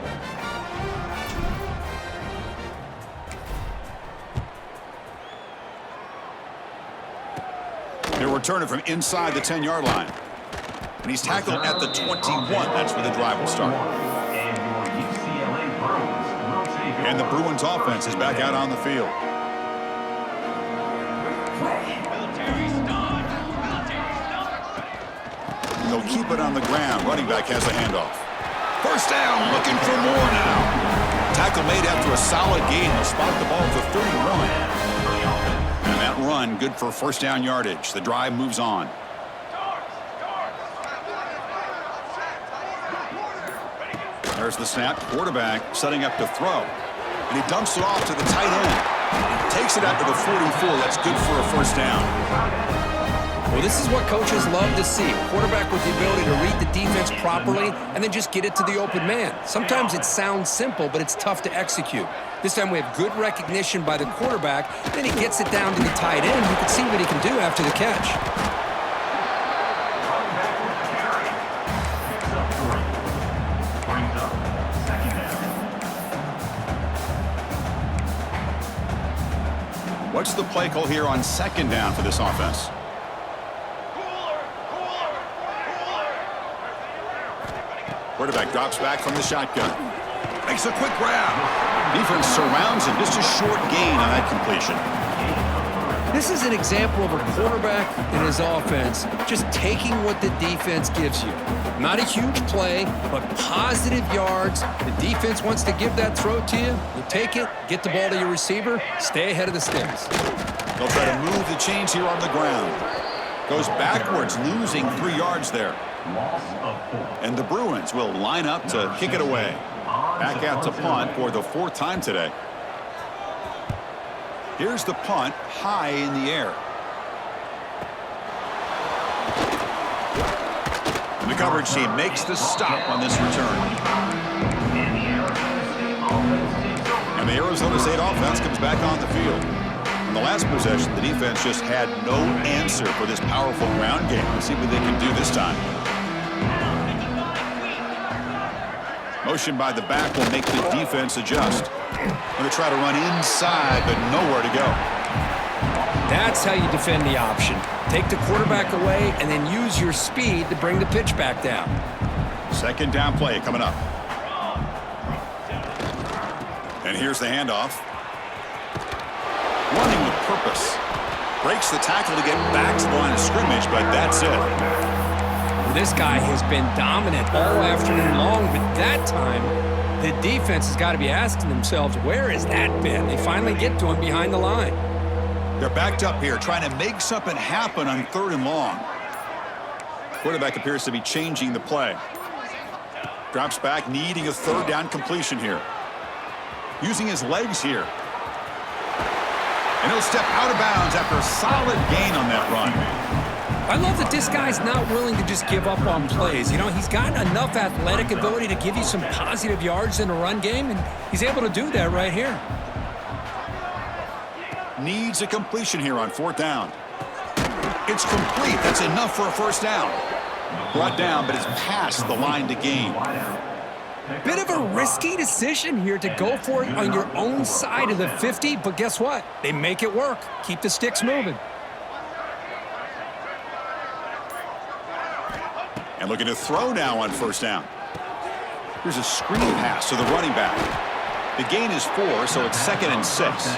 They'll return it from inside the 10-yard line. And he's tackled at the 21. That's where the drive will start. And the Bruins offense is back out on the field. They'll keep it on the ground. Running back has a handoff. 1st down, looking for more now. Tackle made after a solid gain. They'll spot the ball for 31. And that run, good for 1st down yardage. The drive moves on. There's the snap. Quarterback setting up to throw. And he dumps it off to the tight end. Takes it out to the 44. That's good for a 1st down.
Well, this is what coaches love to see. A quarterback with the ability to read the defense properly and then just get it to the open man. Sometimes it sounds simple, but it's tough to execute. This time we have good recognition by the quarterback. Then he gets it down to the tight end, who can see what he can do after the catch.
What's the play call here on 2nd down for this offense? Quarterback drops back from the shotgun. Makes a quick grab. Defense surrounds him. Just a short gain on that completion.
This is an example of a quarterback and his offense just taking what the defense gives you. Not a huge play, but positive yards. The defense wants to give that throw to you. You take it, get the ball to your receiver, stay ahead of the sticks.
They'll try to move the chains here on the ground. Goes backwards, losing 3 yards there. And the Bruins will line up to kick it away. Back out to punt for the 4th time today. Here's the punt, high in the air. The coverage team makes the stop on this return. And the Arizona State offense comes back on the field. In the last possession, the defense just had no answer for this powerful ground game. Let's see what they can do this time. Motion by the back will make the defense adjust. Going to try to run inside, but nowhere to go.
That's how you defend the option. Take the quarterback away and then use your speed to bring the pitch back down.
Second down play coming up. And here's the handoff. Running with purpose. Breaks the tackle to get back to the line of scrimmage, but that's it.
Well, this guy has been dominant all afternoon long, but that time, the defense has got to be asking themselves, where has that been? They finally get to him behind the line.
They're backed up here, trying to make something happen on 3rd and long. Quarterback appears to be changing the play. Drops back, needing a 3rd down completion here. Using his legs here. And he'll step out of bounds after a solid gain on that run.
I love that this guy's not willing to just give up on plays. You know, he's got enough athletic ability to give you some positive yards in the run game, and he's able to do that right here.
Needs a completion here on 4th down. It's complete. That's enough for a 1st down. Brought down, but it's past the line to gain.
Bit of a risky decision here to go for it on your own side of the 50, but guess what? They make it work. Keep the sticks moving.
And looking to throw now on 1st down. Here's a screen pass to the running back. The gain is 4, so it's 2nd and 6.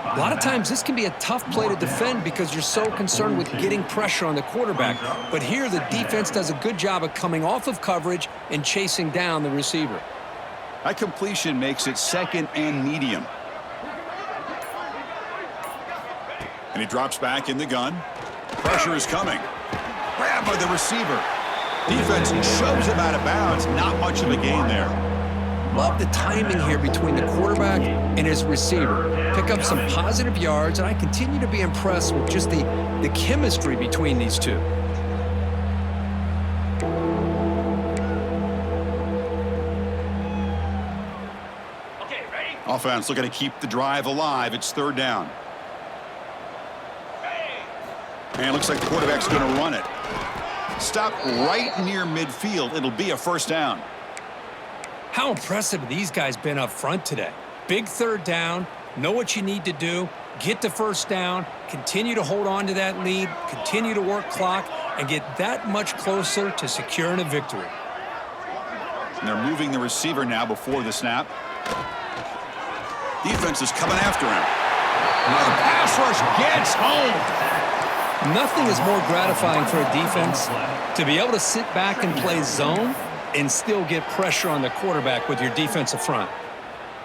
A lot of times this can be a tough play to defend because you're so concerned with getting pressure on the quarterback. But here the defense does a good job of coming off of coverage and chasing down the receiver.
That completion makes it 2nd and medium. And he drops back in the gun. Pressure is coming. Grab by the receiver. Defense shoves him out of bounds. Not much of a gain there.
Love the timing here between the quarterback and his receiver. Pick up some positive yards, and I continue to be impressed with just the chemistry between these two.
Okay, ready?
Offense looking to keep the drive alive. It's 3rd down. And it looks like the quarterback's going to run it. Stop right near midfield. It'll be a 1st down.
How impressive have these guys been up front today? Big 3rd down, know what you need to do, get the 1st down, continue to hold on to that lead, continue to work clock, and get that much closer to securing a victory.
And they're moving the receiver now before the snap. Defense is coming after him. Now the pass rush gets home.
Nothing is more gratifying for a defense to be able to sit back and play zone and still get pressure on the quarterback with your defensive front.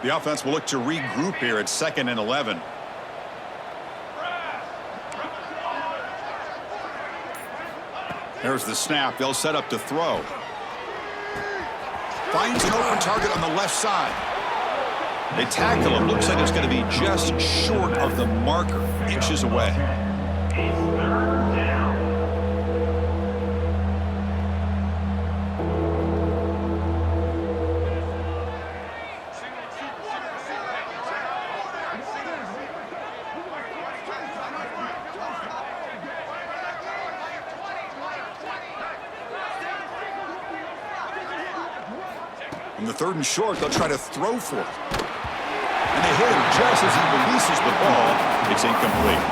The offense will look to regroup here at 2nd and 11. There's the snap. They'll set up to throw. Finds an open target on the left side. They tackle him. Looks like it's going to be just short of the marker, inches away.
It's 3rd down.
On the 3rd and short, they'll try to throw for it. And they hit him just as he releases the ball. It's incomplete.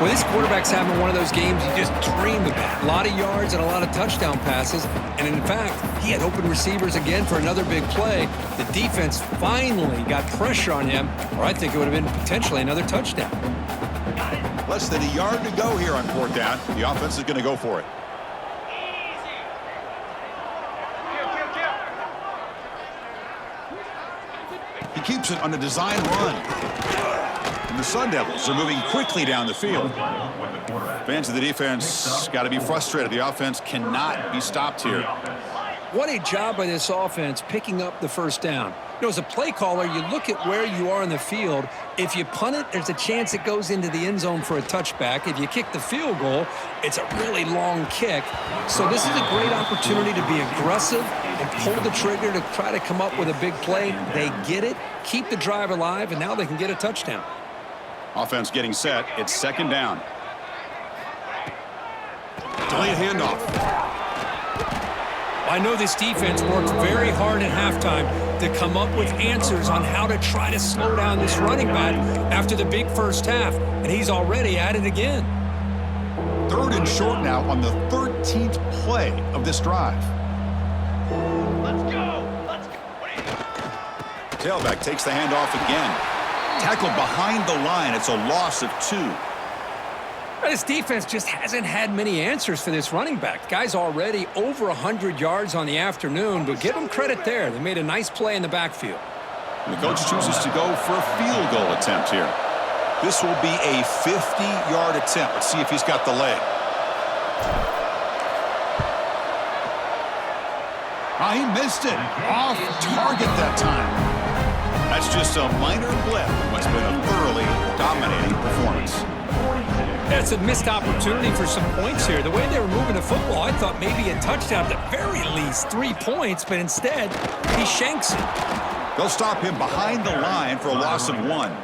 Well, this quarterback's having one of those games you just dream about. A lot of yards and a lot of touchdown passes. And in fact, he had open receivers again for another big play. The defense finally got pressure on him, or I think it would have been potentially another touchdown.
Less than a yard to go here on 4th down. The offense is going to go for it. He keeps it on a design run. And the Sun Devils are moving quickly down the field. Fans of the defense got to be frustrated. The offense cannot be stopped here.
What a job by this offense picking up the first down. You know, as a play caller, you look at where you are in the field. If you punt it, there's a chance it goes into the end zone for a touchback. If you kick the field goal, it's a really long kick. So this is a great opportunity to be aggressive and pull the trigger to try to come up with a big play. They get it, keep the drive alive, and now they can get a touchdown.
Offense getting set. It's second down. Delayed handoff.
I know this defense worked very hard at halftime to come up with answers on how to try to slow down this running back after the big first half, and he's already at it again.
Third and short now on the 13th play of this drive.
Let's go.
Tailback takes the handoff again. Tackled behind the line. It's a loss of 2.
This defense just hasn't had many answers for this running back. Guy's already over 100 yards on the afternoon, but give him credit there. They made a nice play in the backfield.
And the coach chooses to go for a field goal attempt here. This will be a 50-yard attempt. Let's see if he's got the leg. Oh, he missed it. Off target that time. That's just a minor blip. What's been a thoroughly dominating performance.
That's a missed opportunity for some points here. The way they were moving the football, I thought maybe a touchdown, at the very least 3 points, but instead, he shanks it.
They'll stop him behind the line for a loss of 1.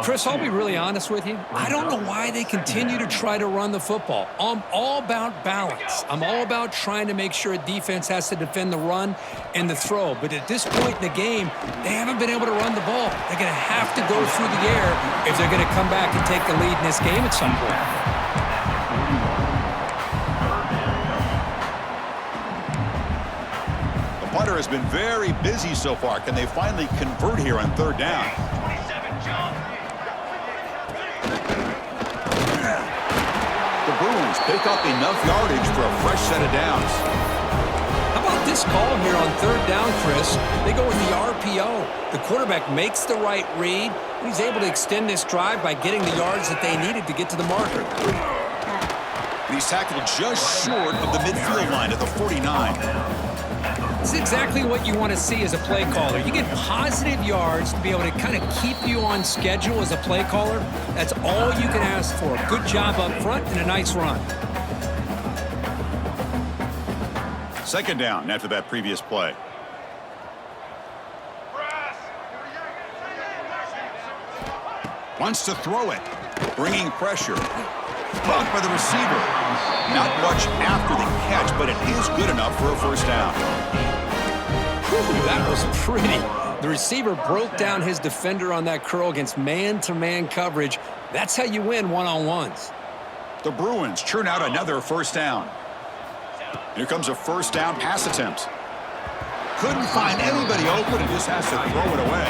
Chris, I'll be really honest with you. I don't know why they continue to try to run the football. I'm all about balance. I'm all about trying to make sure a defense has to defend the run and the throw. But at this point in the game, they haven't been able to run the ball. They're going to have to go through the air if they're going to come back and take the lead in this game at some point.
The punter has been very busy so far. Can they finally convert here on third down? Pick up enough yardage for a fresh set of downs.
How about this call here on third down, Chris? They go with the RPO. The quarterback makes the right read. He's able to extend this drive by getting the yards that they needed to get to the marker.
He's tackled just short of the midfield line at the 49.
This is exactly what you want to see as a play caller. You get positive yards to be able to kind of keep you on schedule as a play caller. That's all you can ask for. Good job up front and a nice run.
Second down after that previous play. Wants to throw it. Bringing pressure. Blocked by the receiver. Not much after the catch, but it is good enough for a first down.
Whew, that was pretty. The receiver broke down his defender on that curl against man-to-man coverage. That's how you win one-on-ones.
The Bruins churn out another first down. Here comes a first down pass attempt. Couldn't find anybody open and just has to throw it away.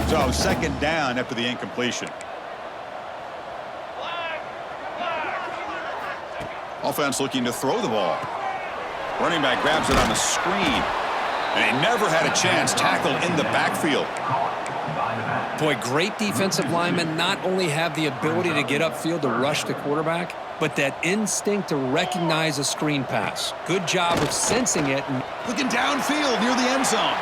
So second down after the incompletion. Offense looking to throw the ball. Running back grabs it on the screen. And he never had a chance. Tackled in the backfield.
Boy, great defensive linemen not only have the ability to get upfield to rush the quarterback, but that instinct to recognize a screen pass. Good job of sensing it. And
looking downfield near the end zone.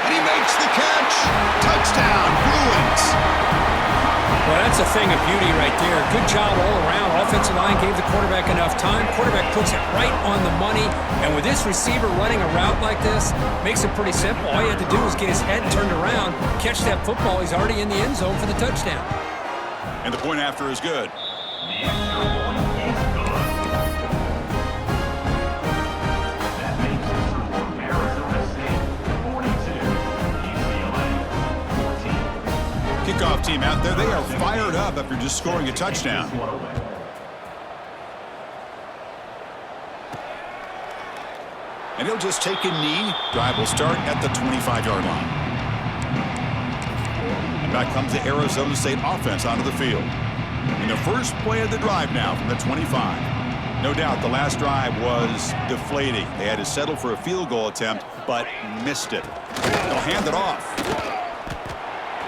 And he makes the catch. Touchdown, Bruins.
Well, that's a thing of beauty right there. Good job all around. Offensive line gave the quarterback enough time. Quarterback puts it right on the money. And with this receiver running a route like this, makes it pretty simple. All you have to do is get his head turned around, catch that football. He's already in the end zone for the touchdown.
And the point after is good.
That makes it for Arizona State 42, UCLA 14.
Kickoff team out there. They are fired up after just scoring a touchdown. And he'll just take a knee. Drive will start at the 25-yard line. And back comes the Arizona State offense onto the field. In the first play of the drive now from the 25. No doubt the last drive was deflating. They had to settle for a field goal attempt, but missed it. They'll hand it off.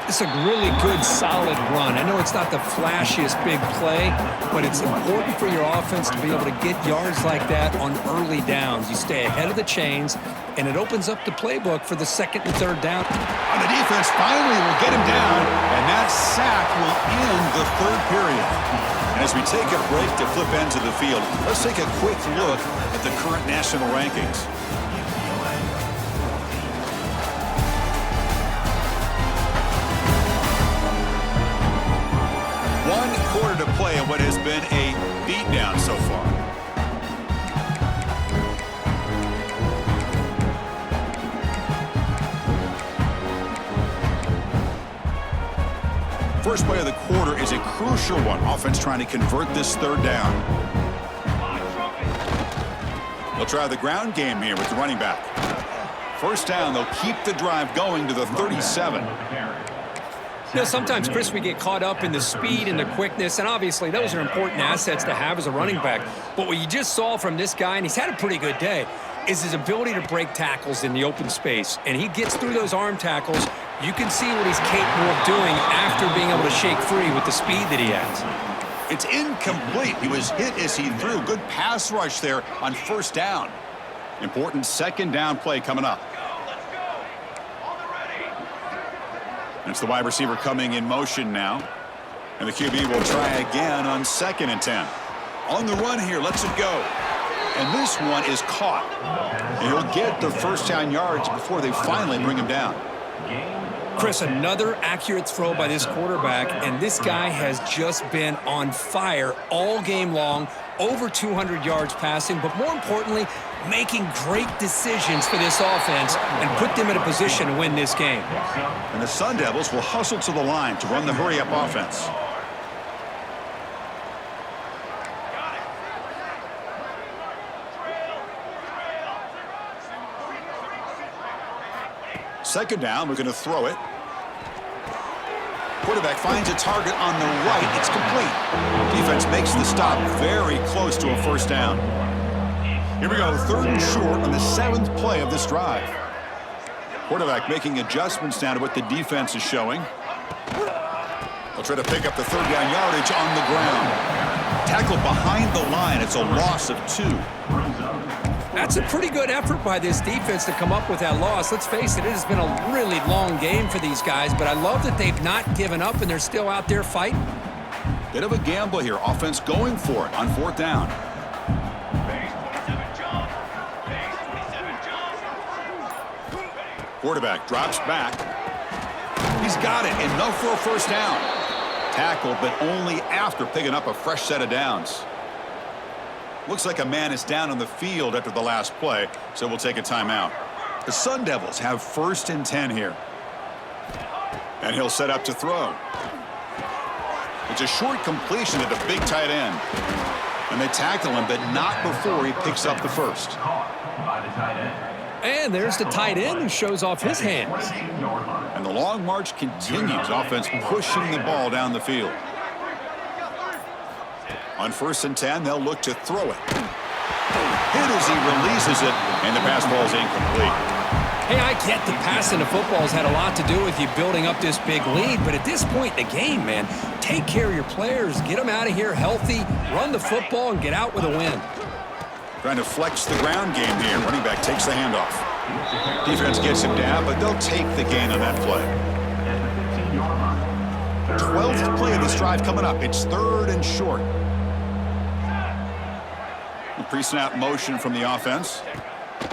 It's a really good, solid run. I know it's not the flashiest big play, but it's important for your offense to be able to get yards like that on early downs. You stay ahead of the chains, and it opens up the playbook for the second and third down.
On the defense, finally will get him down, and that sack will end the third period. And as we take a break to flip ends of the field, let's take a quick look at the current national rankings. One quarter to play in what has been a beatdown so far. First play of the quarter is a crucial one. Offense trying to convert this third down. They'll try the ground game here with the running back. First down, they'll keep the drive going to the 37.
You know, sometimes, Chris, we get caught up in the speed and the quickness, and obviously those are important assets to have as a running back. But what you just saw from this guy, and he's had a pretty good day, is his ability to break tackles in the open space. And he gets through those arm tackles. You can see what he's capable of doing after being able to shake free with the speed that he has.
It's incomplete. He was hit as he threw. Good pass rush there on first down. Important second down play coming up. It's the wide receiver coming in motion now. And the QB will try again on 2nd and 10. On the run here, lets it go. And this one is caught. And he'll get the first down yards before they finally bring him down.
Chris, another accurate throw by this quarterback, and this guy has just been on fire all game long, over 200 yards passing, but more importantly, making great decisions for this offense and put them in a position to win this game.
And the Sun Devils will hustle to the line to run the hurry-up offense. Second down, we're going to throw it. Quarterback finds a target on the right. It's complete. Defense makes the stop very close to a first down. Here we go, 3rd and short on the 7th play of this drive. Quarterback making adjustments now to what the defense is showing. They'll try to pick up the 3rd down yardage on the ground. Tackled behind the line. It's a loss of 2.
That's a pretty good effort by this defense to come up with that loss. Let's face it, it has been a really long game for these guys, but I love that they've not given up and they're still out there fighting.
Bit of a gamble here. Offense going for it on 4th down. Quarterback drops back. He's got it. Enough for a first down. Tackled, but only after picking up a fresh set of downs. Looks like a man is down on the field after the last play, so we'll take a timeout. The Sun Devils have 1st and 10 here. And he'll set up to throw. It's a short completion to the big tight end. And they tackle him, but not before he picks up the first.
And there's the tight end who shows off his hands.
And the long march continues. Offense pushing the ball down the field. On 1st and 10, they'll look to throw it. Hit as he releases it, and the pass ball is incomplete.
Hey, I get the passing of football has had a lot to do with you building up this big lead, but at this point in the game, man, take care of your players, get them out of here healthy, run the football, and get out with a win.
Trying to flex the ground game here. Running back takes the handoff. Defense gets him down, but they'll take the gain on that play. 12th play of this drive coming up. It's 3rd and short. The pre-snap motion from the offense.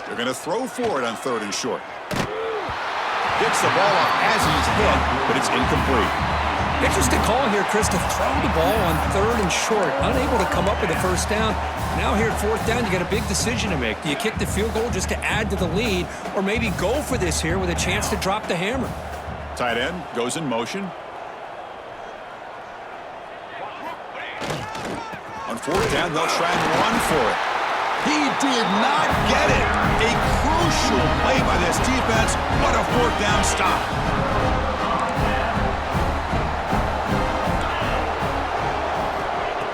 They're going to throw for it on 3rd and short. Gets the ball off as he's hit, but it's incomplete.
Interesting call here, Chris, to throw the ball on 3rd and short. Unable to come up with a first down. Now here at 4th down, you got a big decision to make. Do you kick the field goal just to add to the lead, or maybe go for this here with a chance to drop the hammer?
Tight end goes in motion. On 4th down, they'll try and run for it. He did not get it. A crucial play by this defense. What a 4th down stop.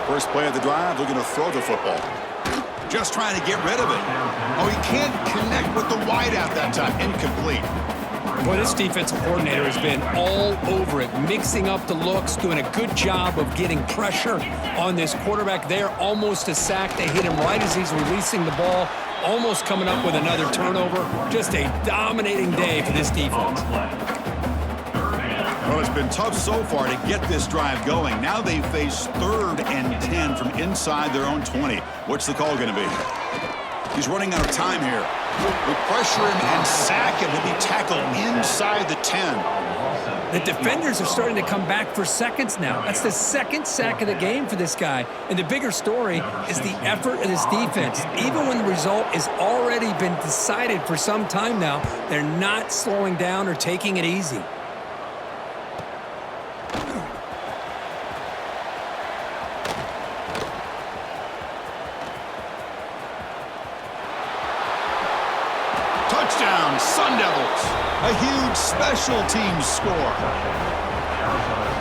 First play of the drive, looking to throw the football. Just trying to get rid of it. Oh, he can't connect with the wideout that time. Incomplete.
Boy, this defensive coordinator has been all over it, mixing up the looks, doing a good job of getting pressure on this quarterback there. Almost a sack. They hit him right as he's releasing the ball, almost coming up with another turnover. Just a dominating day for this defense.
Well, it's been tough so far to get this drive going. Now they face 3rd and 10 from inside their own 20. What's the call going to be? He's running out of time here. We pressure him and sack him. He'll be tackled inside the 10.
The defenders are starting to come back for seconds now. That's the 2nd sack of the game for this guy. And the bigger story is the effort of this defense. Even when the result has already been decided for some time now, they're not slowing down or taking it easy.
Touchdown, Sun Devils. A huge special teams score.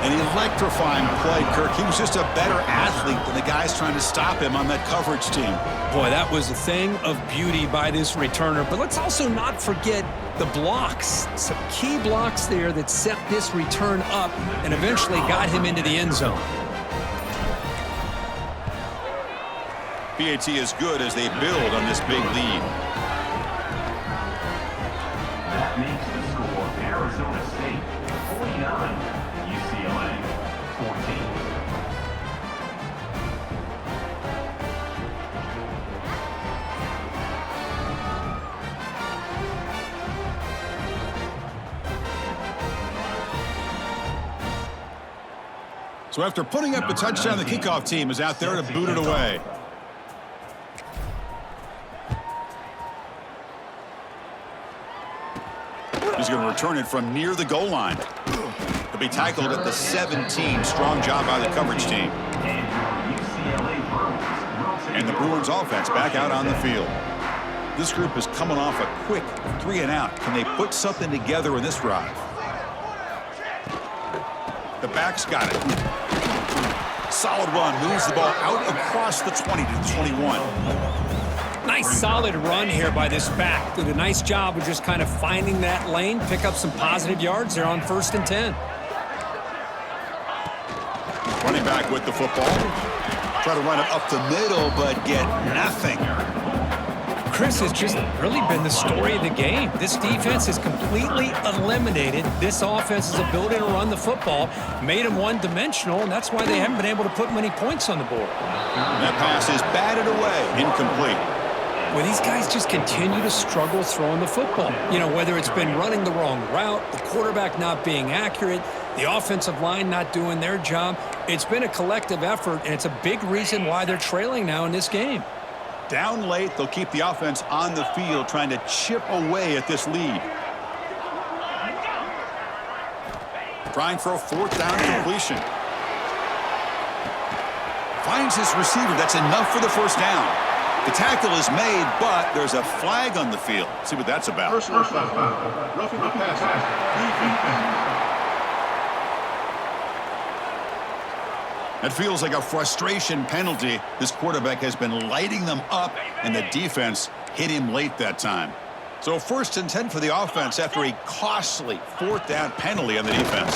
An electrifying play, Kirk. He was just a better athlete than the guys trying to stop him on that coverage team.
Boy, that was a thing of beauty by this returner. But let's also not forget the blocks. Some key blocks there that set this return up and eventually got him into the end zone.
PAT is good as they build on this big lead.
That makes the score Arizona State 49, UCLA 14.
So after putting up the touchdown, the kickoff team is out there to boot it away. He's going to return it from near the goal line. He'll be tackled at the 17. Strong job by the coverage team. And the Bruins offense back out on the field. This group is coming off a quick 3-and-out. Can they put something together in this drive? The back's got it. Solid run. Moves the ball out across the 20 to the 21.
Nice solid run here by this back. Did a nice job of just kind of finding that lane, pick up some positive yards there on 1st and 10.
Running back with the football. Try to run it up the middle, but get nothing.
Chris has just really been the story of the game. This defense has completely eliminated this offense's ability to run the football, made them one-dimensional, and that's why they haven't been able to put many points on the board.
That pass is batted away, incomplete.
Well, these guys just continue to struggle throwing the football. You know, whether it's been running the wrong route, the quarterback not being accurate, the offensive line not doing their job. It's been a collective effort, and it's a big reason why they're trailing now in this game.
Down late, they'll keep the offense on the field, trying to chip away at this lead. Trying for a 4th down completion. Finds his receiver. That's enough for the 1st down. The tackle is made, but there's a flag on the field. Let's see what that's about.
Personal foul. Roughing the passer.
It feels like a frustration penalty. This quarterback has been lighting them up, and the defense hit him late that time. So 1st and 10 for the offense after a costly 4th down penalty on the defense.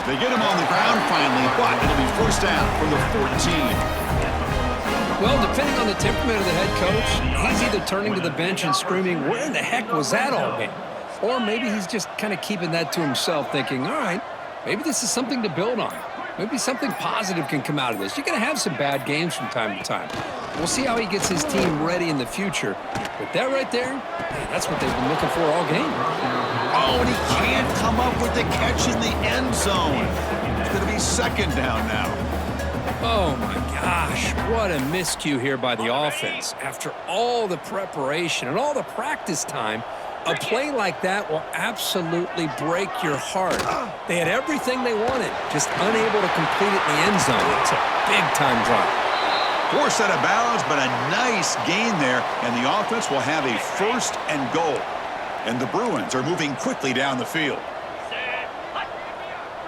They get him on the ground finally, but it'll be 1st down from the 14.
Well, depending on the temperament of the head coach, he's either turning to the bench and screaming, where in the heck was that all game? Or maybe he's just kind of keeping that to himself, thinking, all right, maybe this is something to build on. Maybe something positive can come out of this. You're going to have some bad games from time to time. We'll see how he gets his team ready in the future. But that right there, hey, that's what they've been looking for all game.
Oh, and he can't come up with the catch in the end zone. It's going to be 2nd down now.
Oh, my gosh. What a miscue here by the offense. After all the preparation and all the practice time, a play like that will absolutely break your heart. They had everything they wanted, just unable to complete it in the end zone. It's a big-time drop.
Forced out of bounds, but a nice gain there, and the offense will have a 1st and goal. And the Bruins are moving quickly down the field.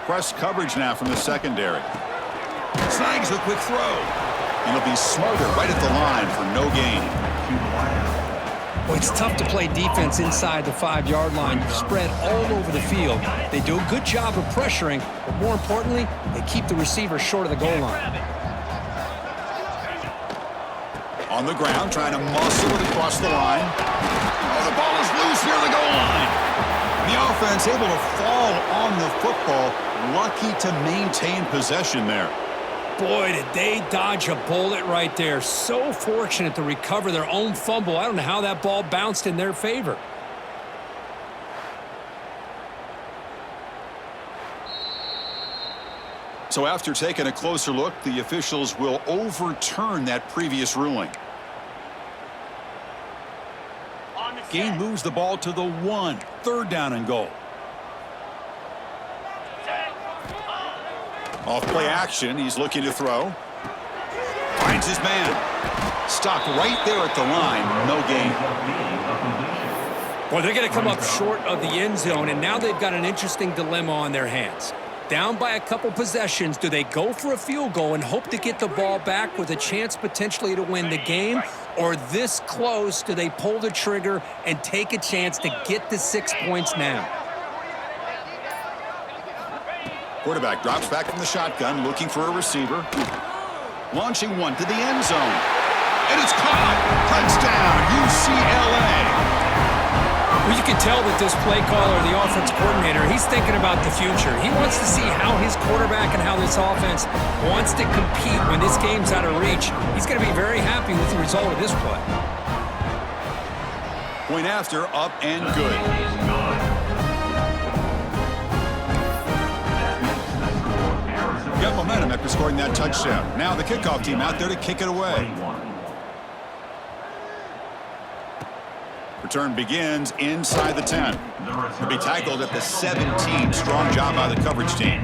Press coverage now from the secondary. Snags the quick throw. And he'll be smarter right at the line for no gain.
Well, it's tough to play defense inside the 5-yard line. You're spread all over the field. They do a good job of pressuring, but more importantly, they keep the receiver short of the goal line.
On the ground, trying to muscle it across the line. Oh, the ball is loose near the goal line. The offense able to fall on the football. Lucky to maintain possession there.
Boy, did they dodge a bullet right there. So fortunate to recover their own fumble. I don't know how that ball bounced in their favor.
So after taking a closer look, the officials will overturn that previous ruling. Gain moves the ball to the 1. 3rd down and goal. Off play action, he's looking to throw. Finds his man. Stopped right there at the line, no gain.
Well, they're going to come up short of the end zone, and now they've got an interesting dilemma on their hands. Down by a couple possessions, do they go for a field goal and hope to get the ball back with a chance potentially to win the game? Or this close, do they pull the trigger and take a chance to get the 6 points now?
Quarterback drops back from the shotgun, looking for a receiver. Launching one to the end zone. And it's caught. Touchdown, UCLA.
Well, you can tell that this play caller, the offense coordinator, he's thinking about the future. He wants to see how his quarterback and how this offense wants to compete when this game's out of reach. He's going to be very happy with the result of this play.
Point after, up and good. Got momentum after scoring that touchdown. Now the kickoff team out there to kick it away. Return begins inside the 10. He'll be tackled at the 17. Strong job by the coverage team.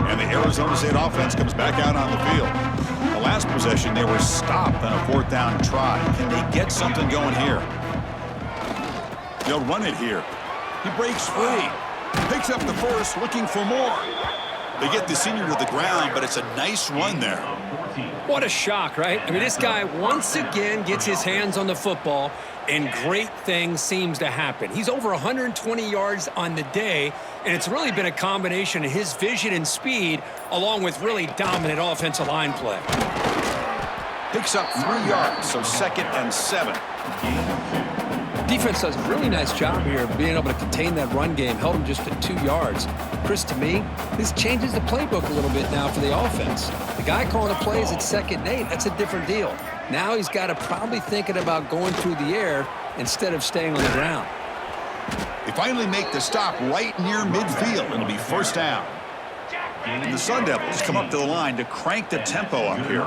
And the Arizona State offense comes back out on the field. The last possession, they were stopped on a 4th down try. Can they get something going here? They'll run it here. He breaks free. Picks up the first, looking for more. They get the senior to the ground, but it's a nice run there.
What a shock, right? I mean, this guy once again gets his hands on the football, and great things seems to happen. He's over 120 yards on the day, and it's really been a combination of his vision and speed, along with really dominant offensive line play.
Picks up 3 yards, so 2nd and 7.
Defense does a really nice job here of being able to contain that run game, held him just at 2 yards. Chris, to me, this changes the playbook a little bit now for the offense. The guy calling the plays at 2nd and 8, that's a different deal. Now he's got to probably thinking about going through the air instead of staying on the ground.
They finally make the stop right near midfield. It'll be 1st down. And the Sun Devils come up to the line to crank the tempo up here.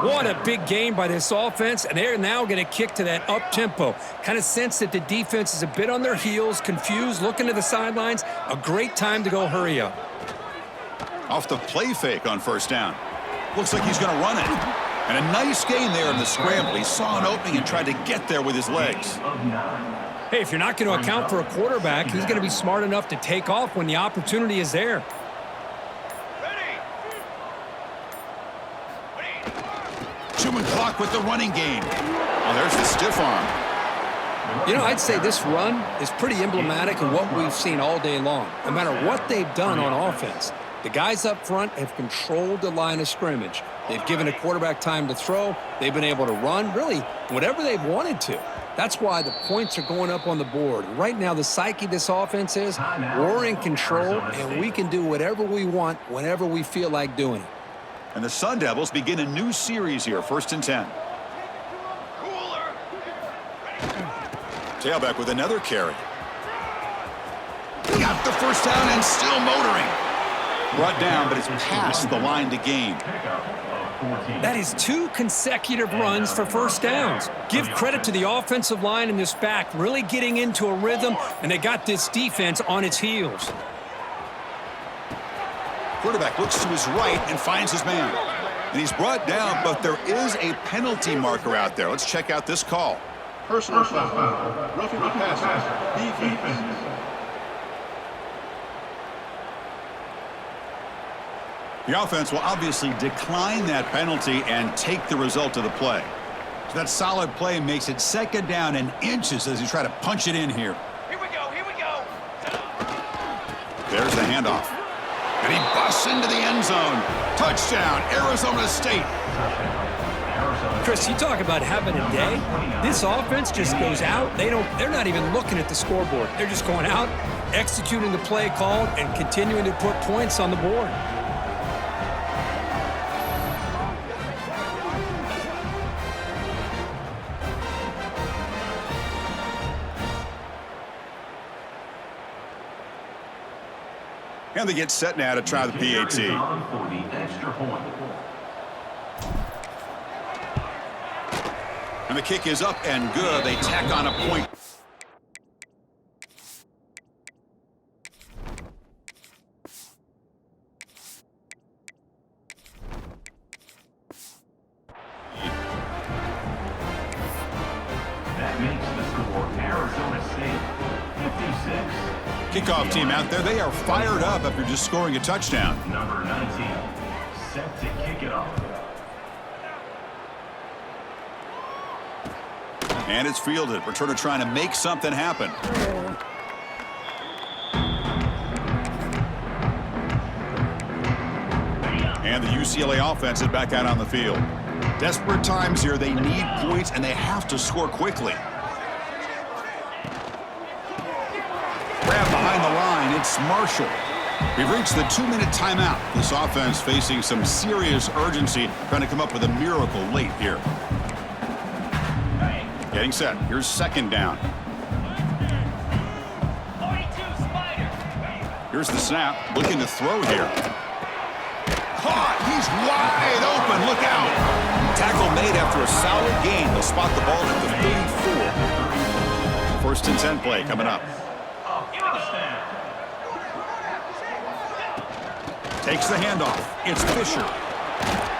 What a big game by this offense, and they're now going to kick to that up-tempo. Kind of sense that the defense is a bit on their heels, confused, looking to the sidelines. A great time to go hurry up.
Off the play fake on 1st down. Looks like he's going to run it. And a nice gain there in the scramble. He saw an opening and tried to get there with his legs.
Hey, if you're not going to account for a quarterback, he's going to be smart enough to take off when the opportunity is there.
Chewing clock with the running game. Oh, there's the stiff arm.
You know, I'd say this run is pretty emblematic of what we've seen all day long. No matter what they've done on offense, the guys up front have controlled the line of scrimmage. They've given a quarterback time to throw. They've been able to run, really, whatever they've wanted to. That's why the points are going up on the board. Right now, the psyche of this offense is we're in control, and we can do whatever we want whenever we feel like doing it.
And the Sun Devils begin a new series here, 1st and 10. Tailback with another carry. Got the 1st down and still motoring. Brought down, but it's past the line to gain.
That is 2 consecutive runs for 1st downs. Give credit to the offensive line in this back, really getting into a rhythm, and they got this defense on its heels.
Quarterback looks to his right and finds his man. And he's brought down, but there is a penalty marker out there. Let's check out this call.
Personal foul. Roughing the passer. Defense.
The offense will obviously decline that penalty and take the result of the play. That solid play makes it second down and inches as he tries to punch it in here.
Here we go, here we go.
There's the handoff. And he busts into the end zone. Touchdown, Arizona State.
Chris, you talk about having a day. This offense just goes out. They're not even looking at the scoreboard. They're just going out, executing the play called, and continuing to put points on the board.
And they get set now to try the PAT.
For the extra point.
And the kick is up and good. They tack on a point.
That makes the score Arizona State 56.
Kickoff team out there. They are fired up after just scoring a touchdown.
Number 19, set to kick it off.
And it's fielded. Returner trying to make something happen. And the UCLA offense is back out on the field. Desperate times here. They need points, and they have to score quickly. Grab behind the line. It's Marshall. We've reached the 2-minute timeout. This offense facing some serious urgency, trying to come up with a miracle late here. Getting set. Here's second down. Here's the snap. Looking to throw here. Caught. He's wide open. Look out. Tackle made after a solid gain. They'll spot the ball at the 34. First and 10 play coming up. Takes the handoff. It's Fisher.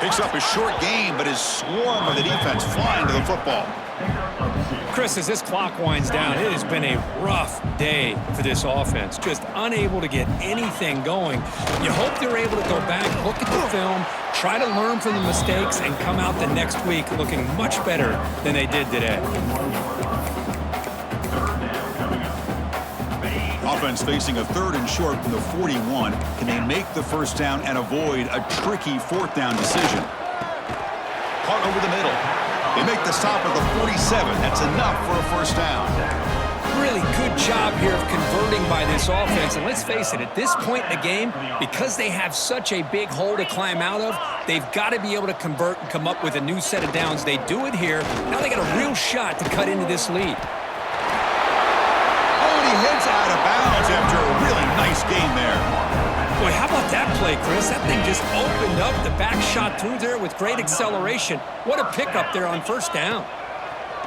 Picks up a short gain, but is swarmed by the defense flying to the football.
Chris, as this clock winds down, it has been a rough day for this offense. Just unable to get anything going. You hope they're able to go back, look at the film, try to learn from the mistakes, and come out the next week looking much better than they did today.
Offense facing a third and short from the 41. Can they make the first down and avoid a tricky fourth down decision? Caught over the middle. They make the stop at the 47. That's enough for a first down.
Really good job here of converting by this offense. And let's face it, at this point in the game, because they have such a big hole to climb out of, they've got to be able to convert and come up with a new set of downs. They do it here. Now they got a real shot to cut into this lead.
Oh, and he heads out of bounds after a really nice gain there.
Boy, how about that play, Chris? That thing just opened up the back shot through there with great acceleration. What a pickup there on first down.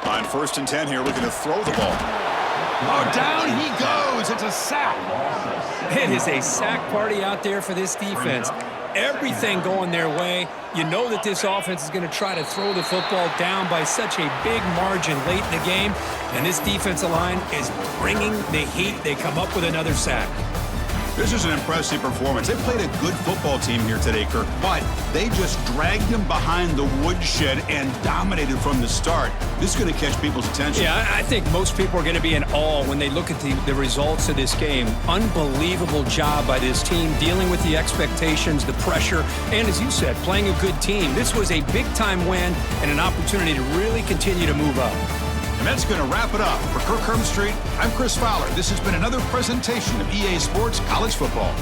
On first and 10 here, looking to throw the ball. Oh, down he goes. It's a sack.
It is a sack party out there for this defense. Everything going their way. You know that this offense is going to try to throw the football down by such a big margin late in the game. And this defensive line is bringing the heat. They come up with another sack.
This is an impressive performance. They played a good football team here today, Kirk, but they just dragged them behind the woodshed and dominated from the start. This is going to catch people's attention.
Yeah, I think most people are going to be in awe when they look at the results of this game. Unbelievable job by this team, dealing with the expectations, the pressure, and as you said, playing a good team. This was a big-time win and an opportunity to really continue to move up.
And that's going to wrap it up. For Kirk Street, I'm Chris Fowler. This has been another presentation of EA Sports College Football.